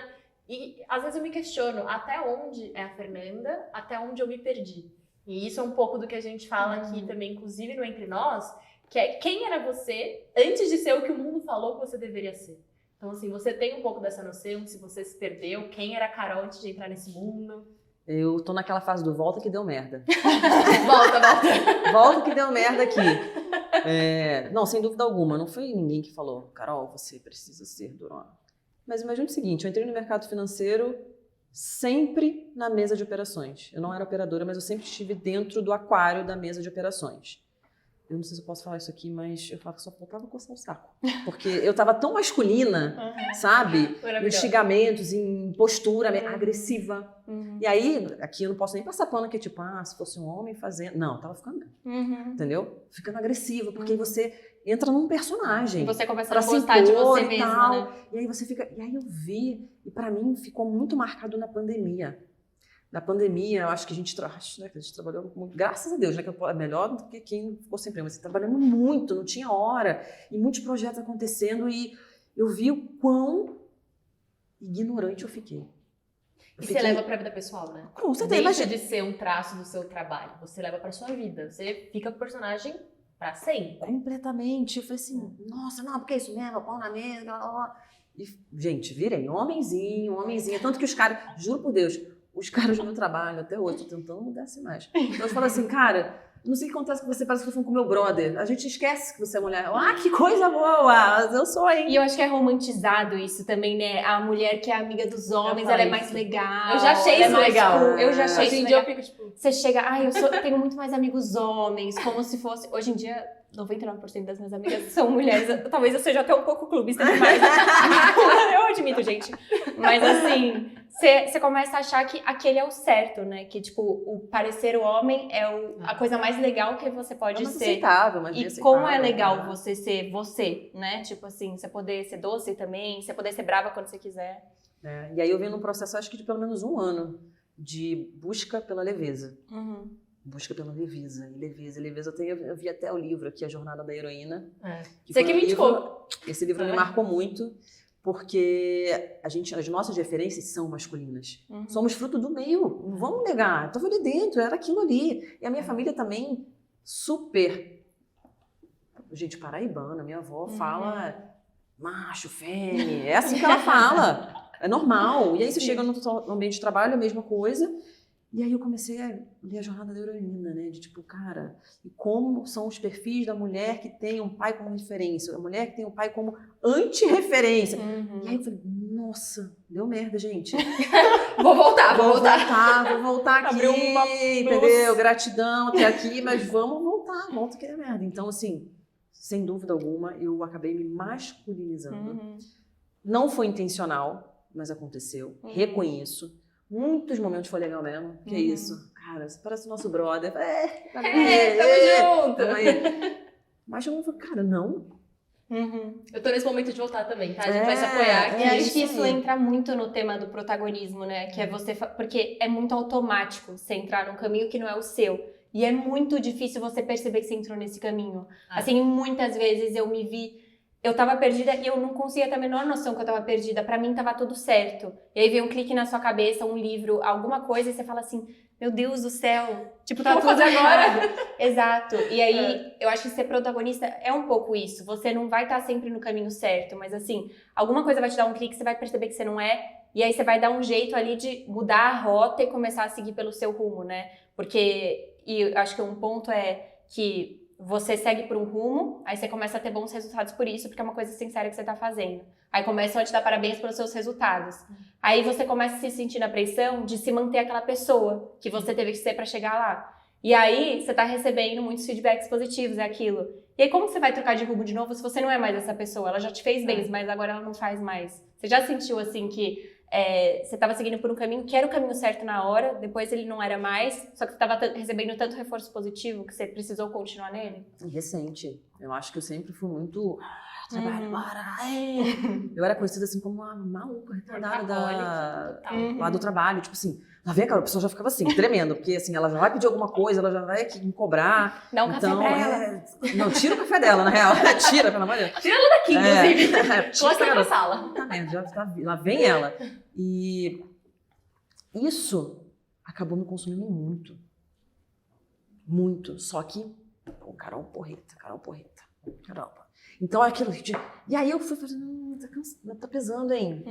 E às vezes eu me questiono, até onde é a Fernanda? Até onde eu me perdi? E isso é um pouco do que a gente fala aqui também, inclusive no Entre Nós, que é quem era você antes de ser o que o mundo falou que você deveria ser. Então, assim, você tem um pouco dessa noção, se você se perdeu, quem era a Carol antes de entrar nesse mundo? Eu tô naquela fase do volta que deu merda. Volta. Volta que deu merda aqui. Não, sem dúvida alguma, não foi ninguém que falou, Carol, você precisa ser durona. Mas imagine o seguinte, eu entrei no mercado financeiro sempre na mesa de operações. Eu não era operadora, mas eu sempre estive dentro do aquário da mesa de operações. Eu não sei se eu posso falar isso aqui, mas eu falo que só faltava coçar o saco. Porque eu tava tão masculina, sabe? Em xingamentos, em postura agressiva. E aí, aqui eu não posso nem passar pano que é tipo, se fosse um homem fazendo... Não, tava ficando, entendeu? Ficando agressiva, porque você entra num personagem. E você começa a gostar de você mesma, né? E aí você fica... E aí eu vi, e pra mim ficou muito marcado na pandemia. Na pandemia, eu acho que a gente trabalhou muito, graças a Deus, né? Que é melhor do que quem ficou sem emprego. Mas trabalhando muito, não tinha hora, e muitos projetos acontecendo, e eu vi o quão ignorante eu fiquei. Você leva pra vida pessoal, né? Com certeza. Deixa de ser um traço do seu trabalho, você leva pra sua vida. Você fica com o personagem pra sempre. Completamente. Eu falei assim, nossa, não, porque é isso mesmo, pau na mesa, blá, blá, blá. E, gente, virei homenzinho. Tanto que os caras, juro por Deus, os caras do meu trabalho, até hoje, tô tentando mudar assim mais. Então, eu falo assim, cara, não sei o que acontece com você, parece que eu fui com o meu brother. A gente esquece que você é mulher. Que coisa boa! Eu sou, hein? E eu acho que é romantizado isso também, né? A mulher que é amiga dos homens, ela é mais legal. Eu já achei isso legal. Eu já achei isso legal. Hoje em dia eu fico tipo... Você chega, tenho muito mais amigos homens, como se fosse... Hoje em dia, 99% das minhas amigas são mulheres. Talvez eu seja até um pouco clubista demais. Eu admito, gente. Mas assim... Você começa a achar que aquele é o certo, né? Que, tipo, o parecer o homem é a coisa mais legal que você pode ser. Aceitável, mas e como é legal você ser você, né? Tipo assim, você poder ser doce também, você poder ser brava quando você quiser. E aí eu venho num processo, acho que de pelo menos 1 ano, de busca pela leveza. Busca pela leveza. E leveza. Eu vi até o livro aqui, A Jornada da Heroína. Você que me indicou. Esse livro me marcou muito. Porque as nossas referências são masculinas. Somos fruto do meio, não vamos negar. Estava ali dentro, era aquilo ali. E a minha família também, super... Gente, paraibana, minha avó fala macho, fêmea, é assim que ela fala. É normal. E aí você chega no ambiente de trabalho, a mesma coisa. E aí eu comecei a ler A Jornada da Heroína, né? De tipo, cara, e como são os perfis da mulher que tem um pai como referência, a mulher que tem um pai como anti-referência. E aí eu falei, nossa, deu merda, gente. Vou voltar aqui, abriu uma entendeu? Gratidão até aqui, mas volta que é merda. Então, assim, sem dúvida alguma, eu acabei me masculinizando. Não foi intencional, mas aconteceu. Reconheço. Muitos momentos foi legal mesmo. Que é isso? Cara, você parece o nosso brother. Tamo junto! Mas eu falei, cara, não. Eu tô nesse momento de voltar também, tá? A gente vai se apoiar aqui. E acho que isso entra muito no tema do protagonismo, né? Que é você... Porque é muito automático você entrar num caminho que não é o seu. E é muito difícil você perceber que você entrou nesse caminho. Assim, muitas vezes eu me vi... Eu tava perdida e eu não conseguia ter a menor noção que eu tava perdida. Pra mim tava tudo certo. E aí vem um clique na sua cabeça, um livro, alguma coisa, e você fala assim, meu Deus do céu, tipo, tá tudo agora. Exato. E aí, eu acho que ser protagonista é um pouco isso. Você não vai estar sempre no caminho certo, mas assim, alguma coisa vai te dar um clique, você vai perceber que você não é, e aí você vai dar um jeito ali de mudar a rota e começar a seguir pelo seu rumo, né? Porque, e eu acho que um ponto é que você segue por um rumo, aí você começa a ter bons resultados por isso, porque é uma coisa sincera que você tá fazendo. Aí começam a te dar parabéns pelos seus resultados. Aí você começa a se sentir na pressão de se manter aquela pessoa que você teve que ser pra chegar lá. E aí você tá recebendo muitos feedbacks positivos, é aquilo. E aí como você vai trocar de rumo de novo se você não é mais essa pessoa? Ela já te fez bem, mas agora ela não faz mais. Você já sentiu assim que você estava seguindo por um caminho que era o caminho certo na hora, depois ele não era mais, só que você estava recebendo tanto reforço positivo que você precisou continuar nele? Recente. Eu acho que eu sempre fui muito... Trabalho, bora! Eu era conhecida assim como uma maluca, retardada lá do trabalho. Tipo assim, lá vem aquela pessoa já ficava assim, tremendo, porque assim, ela já vai pedir alguma coisa, ela já vai aqui me cobrar. Dá um café pra ela. Não, tira o café dela, na real. Tira, pelo amor de Deus. Tira ela daqui, inclusive. Coloca ela na sala. Lá vem ela. E isso acabou me consumindo muito. Muito. Só que, pô, Carol Porreta. Caramba. Então, aquilo. E aí eu fui fazendo, tá pesando, hein?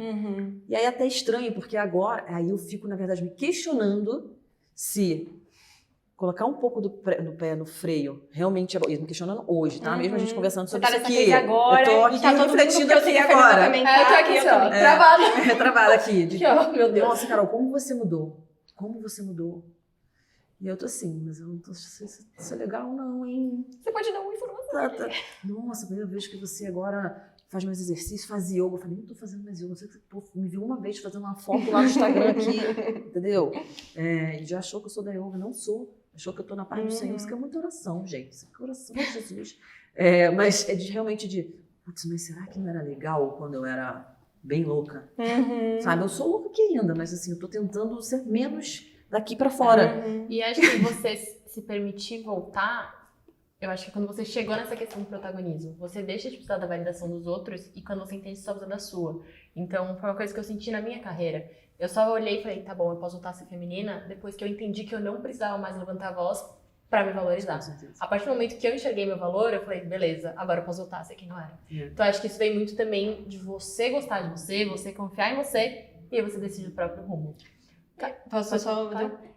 E aí até estranho, porque agora, aí eu fico, na verdade, me questionando se colocar um pouco do pé no freio realmente é bom. E me questionando hoje, tá? Mesmo a gente conversando sobre isso aqui. Crise agora, eu tô aqui e tá todo refletindo mundo aqui agora. Eu tô aqui, ó, travada. Travada aqui. Meu Deus. Nossa, Carol, como você mudou? E eu tô assim, mas eu não tô se isso é legal não, hein? Você pode dar uma informação. Nossa, eu vejo que você agora faz mais exercício, faz yoga. Eu falei, não tô fazendo mais yoga. Você me viu uma vez fazendo uma foto lá no Instagram aqui, entendeu? E já achou que eu sou da yoga. Não sou. Achou que eu tô na paz do Senhor. Isso que é muita oração, gente. Isso é oração de Jesus. Mas é realmente putz, mas será que não era legal quando eu era bem louca? Sabe, eu sou louca aqui ainda, mas assim, eu tô tentando ser menos daqui pra fora. E acho que você se permitir voltar, eu acho que quando você chegou nessa questão do protagonismo, você deixa de precisar da validação dos outros e quando você entende, você só precisa da sua. Então, foi uma coisa que eu senti na minha carreira. Eu só olhei e falei, tá bom, eu posso voltar a ser feminina depois que eu entendi que eu não precisava mais levantar a voz pra me valorizar. A partir do momento que eu enxerguei meu valor, eu falei, beleza, agora eu posso voltar a ser quem eu era. Então, acho que isso vem muito também de você gostar de você confiar em você e aí você decide o próprio rumo. Posso só...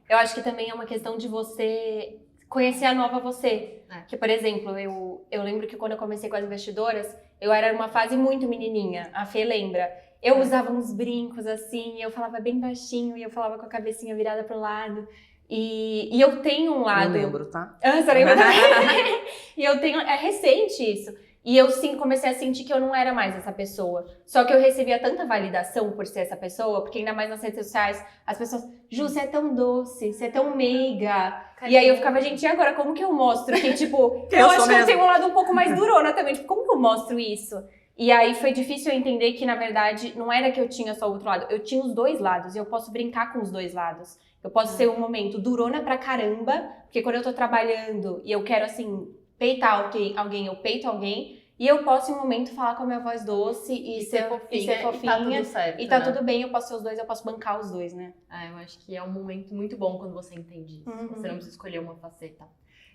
Eu acho que também é uma questão de você conhecer a nova você. Que, por exemplo, eu lembro que quando eu comecei com as investidoras, eu era numa fase muito menininha. A Fê lembra. Eu usava uns brincos assim, eu falava bem baixinho e eu falava com a cabecinha virada pro lado. E eu tenho um lado... Eu lembro, tá? Você lembra também? E eu tenho... É recente isso. E eu sim comecei a sentir que eu não era mais essa pessoa. Só que eu recebia tanta validação por ser essa pessoa, porque ainda mais nas redes sociais, as pessoas, Ju, você é tão doce, você é tão meiga. E aí eu ficava, gente, e agora como que eu mostro? Que tipo, eu acho que eu tenho um lado um pouco mais durona também, tipo, como que eu mostro isso? E aí foi difícil eu entender que, na verdade, não era que eu tinha só o outro lado, eu tinha os dois lados, e eu posso brincar com os dois lados. Eu posso ser um momento durona pra caramba, porque quando eu tô trabalhando e eu quero, assim, peitar alguém, eu peito alguém, e eu posso, em um momento, falar com a minha voz doce e ser fofinha. E tá tudo certo, e tá tudo bem, eu posso ser os dois, eu posso bancar os dois, né? Eu acho que é um momento muito bom quando você entende isso. Você não precisa escolher uma faceta.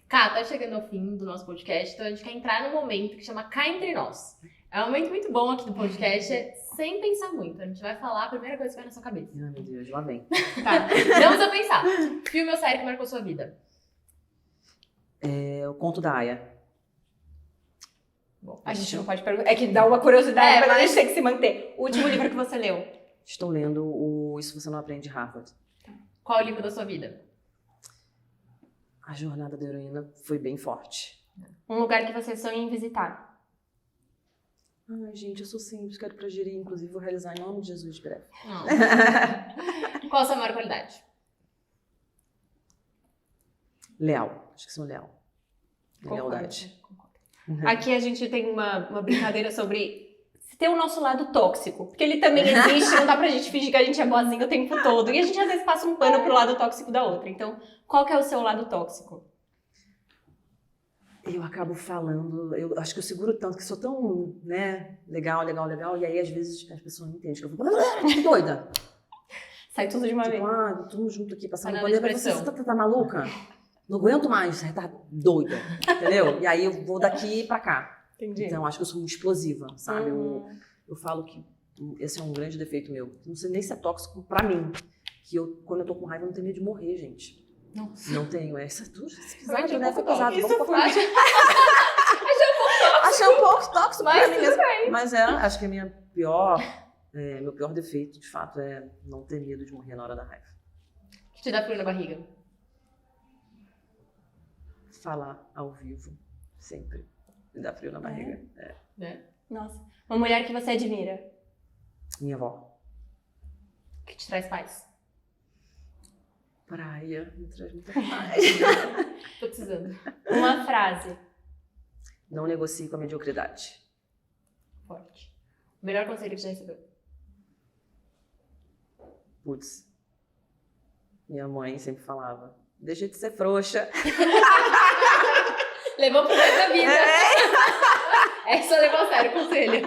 Cá, tá chegando ao fim do nosso podcast, então a gente quer entrar num momento que chama Cá Entre Nós. É um momento muito bom aqui do podcast, sem pensar muito. A gente vai falar a primeira coisa que vai na sua cabeça. Ai, meu Deus, lá vem. Tá, não precisa pensar. Filme ou série que marcou sua vida? O Conto da Aya. Bom, a gente não pode perguntar. É que dá uma curiosidade, mas a gente tem que se manter. O último livro que você leu? Estou lendo o Isso Você Não Aprende de Harvard. Qual o livro da sua vida? A jornada da heroína foi bem forte. Um lugar que você sonha em visitar? Ai, gente, eu sou simples, quero ir pra Jeri, inclusive vou realizar em nome de Jesus breve. Qual a sua maior qualidade? Leal, acho que sou leal. Lealdade. Concordo. Aqui a gente tem uma brincadeira sobre ter o nosso lado tóxico, porque ele também existe, não dá pra gente fingir que a gente é boazinha o tempo todo, e a gente às vezes passa um pano pro lado tóxico da outra. Então, qual que é o seu lado tóxico? Eu acabo falando, eu acho que eu seguro tanto, que sou tão, né, legal, e aí às vezes as pessoas não entendem, que eu fico, que doida. Sai tudo de uma vez. Tudo junto aqui, passando Tá pano, você tá maluca? Não aguento mais, você tá doida, entendeu? E aí eu vou daqui pra cá. Entendi. Então, acho que eu sou explosiva, sabe? Eu falo que esse é um grande defeito meu. Não sei nem se é tóxico pra mim, que quando eu tô com raiva, eu não tenho medo de morrer, gente. Nossa. Não tenho, essa tudo Foi né? Foi pesado. Isso Vamos foi. Achei um pouco tóxico Mas pra mim mesmo. bem. Mas acho que meu pior defeito, de fato, é não ter medo de morrer na hora da raiva. O que te dá frio na barriga? Falar ao vivo, sempre. Me dá frio na barriga. Nossa. Uma mulher que você admira? Minha avó. O que te traz paz? Praia, me traz muita paz. Tô precisando. Uma frase? Não negocie com a mediocridade. Forte. O melhor conselho que você já recebeu? Putz. Minha mãe sempre falava, deixa de ser frouxa. Levou pro resto da vida. Essa levou a sério o conselho.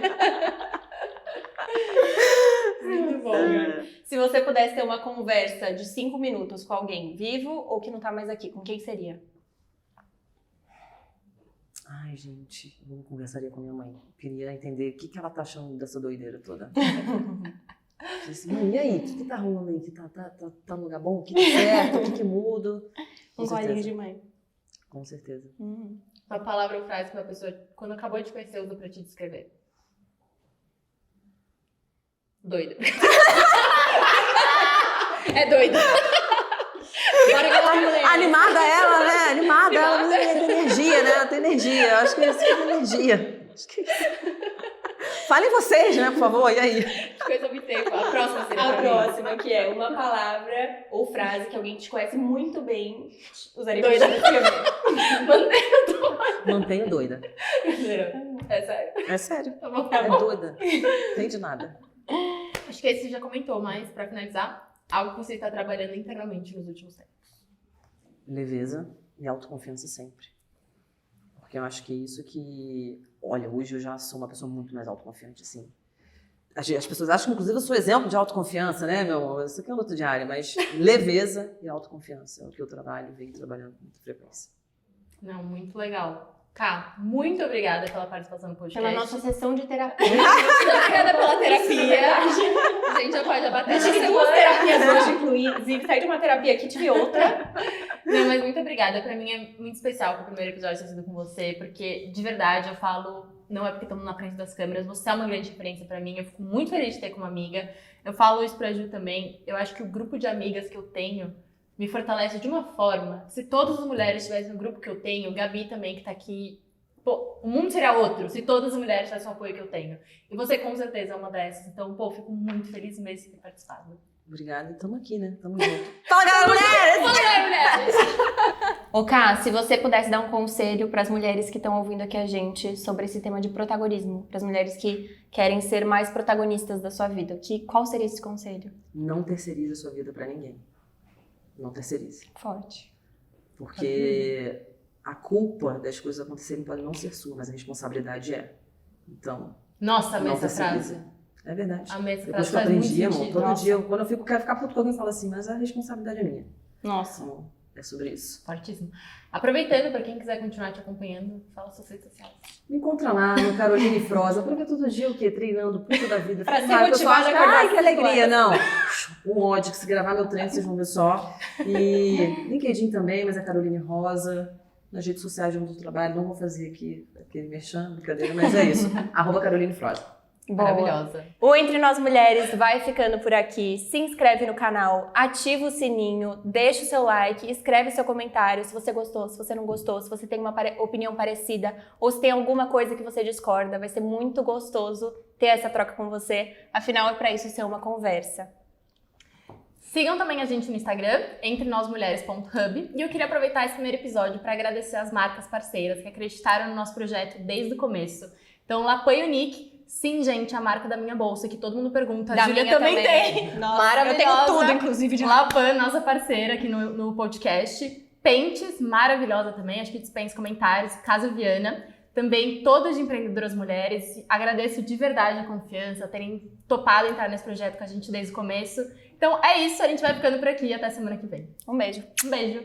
Muito bom, cara. Se você pudesse ter uma conversa de 5 minutos com alguém vivo ou que não tá mais aqui, com quem seria? Ai, gente, eu não conversaria com minha mãe. Eu queria entender o que ela tá achando dessa doideira toda. Disse, mãe, e aí? O que tá rolando aí? Que tá no lugar bom? O que tá certo? O que muda? Um golinho de mãe. Com certeza. Uma palavra ou frase que uma pessoa, quando acabou de conhecer, usa pra te descrever. Doida. É doida. Bora que ela mulher. Animada ela, né? Animada ela tem energia, né? Tem energia. Eu acho que isso é energia. Falem vocês, né, por favor, e aí? Que coisa me tem. A próxima seria A pra mim. próxima, que é uma palavra ou frase que alguém te conhece muito bem, usaria pra te descrever. Mantenho doida. É sério. É sério. Tá bom. É doida. Não tem de nada. Acho que esse você já comentou, mas pra finalizar, algo que você está trabalhando internamente nos últimos tempos. Leveza e autoconfiança sempre. Porque eu acho que é isso que... Olha, hoje eu já sou uma pessoa muito mais autoconfiante, assim. As pessoas acham que, inclusive, eu sou exemplo de autoconfiança, né, meu amor? Isso aqui é luta diária, mas leveza e autoconfiança é o que eu trabalho, venho trabalhando com muita frequência. Não, muito legal. Cá, muito obrigada pela participação no podcast. Pela nossa sessão de terapia. Muito obrigada pela terapia. A gente já pode abater essa Tive semana. duas terapias hoje, inclusive. Saí de uma terapia aqui, tive outra. Não, mas muito obrigada. Pra mim é muito especial que o primeiro episódio tenha sido com você, porque, de verdade, eu falo, não é porque estamos na frente das câmeras, você é uma grande referência pra mim, eu fico muito feliz de ter como amiga. Eu falo isso pra Ju também, eu acho que o grupo de amigas que eu tenho me fortalece de uma forma. Se todas as mulheres estivessem no grupo que eu tenho, Gabi também, que tá aqui, pô, o mundo seria outro se todas as mulheres tivessem o apoio que eu tenho. E você, com certeza, é uma dessas. Então, pô, fico muito feliz mesmo de ter participado. Obrigada, e tamo aqui, né? Tamo junto. Fala, galera, mulheres! Fala, mulheres! Ô, Ká, se você pudesse dar um conselho para as mulheres que estão ouvindo aqui a gente sobre esse tema de protagonismo, para as mulheres que querem ser mais protagonistas da sua vida, qual seria esse conselho? Não terceirize a sua vida pra ninguém. Não terceirize. Forte. Porque a culpa das coisas acontecerem pode não ser sua, mas a responsabilidade é. Então, Nossa, amei não essa terceirize. frase. É verdade. Amei essa Depois frase, que eu faz muito aprendi, amor, sentido. todo Nossa, dia, quando eu quero ficar puto com alguém, eu falo assim, mas a responsabilidade é minha. Nossa. Então, é sobre isso. fortíssimo. Aproveitando, pra quem quiser continuar te acompanhando, fala suas redes sociais. Me encontra lá no Caroline Froza, porque todo dia o quê? Treinando, puta da vida. Pra Fico ser lá, o pessoal motivada acha, a acordar ai, que às 5 alegria. Não, um ódio, que se gravar meu treino, vocês vão ver só. E LinkedIn também, mas é Caroline Rosa. Nas redes sociais onde eu trabalho, não vou fazer aqui aquele merchan, brincadeira, mas é isso. @Caroline Froza. Boa. Maravilhosa. O Entre Nós Mulheres vai ficando por aqui. Se inscreve no canal, ativa o sininho, deixa o seu like, escreve seu comentário se você gostou, se você não gostou, se você tem uma opinião parecida ou se tem alguma coisa que você discorda. Vai ser muito gostoso ter essa troca com você. Afinal, é pra isso ser uma conversa. Sigam também a gente no Instagram, entrenosmulheres.hub. E eu queria aproveitar esse primeiro episódio para agradecer as marcas parceiras que acreditaram no nosso projeto desde o começo. Então, Lapan Unique, sim, gente, a marca da minha bolsa, que todo mundo pergunta. A Júlia também tem. Nossa, Maravilhosa. eu tenho tudo, inclusive, de Lapan, nossa parceira aqui no podcast. Pentes, maravilhosa também, acho que dispensa comentários. Casa Viana. Também todas de empreendedoras mulheres. Agradeço de verdade a confiança, terem topado entrar nesse projeto com a gente desde o começo. Então é isso, a gente vai ficando por aqui. Até semana que vem. Um beijo. Um beijo.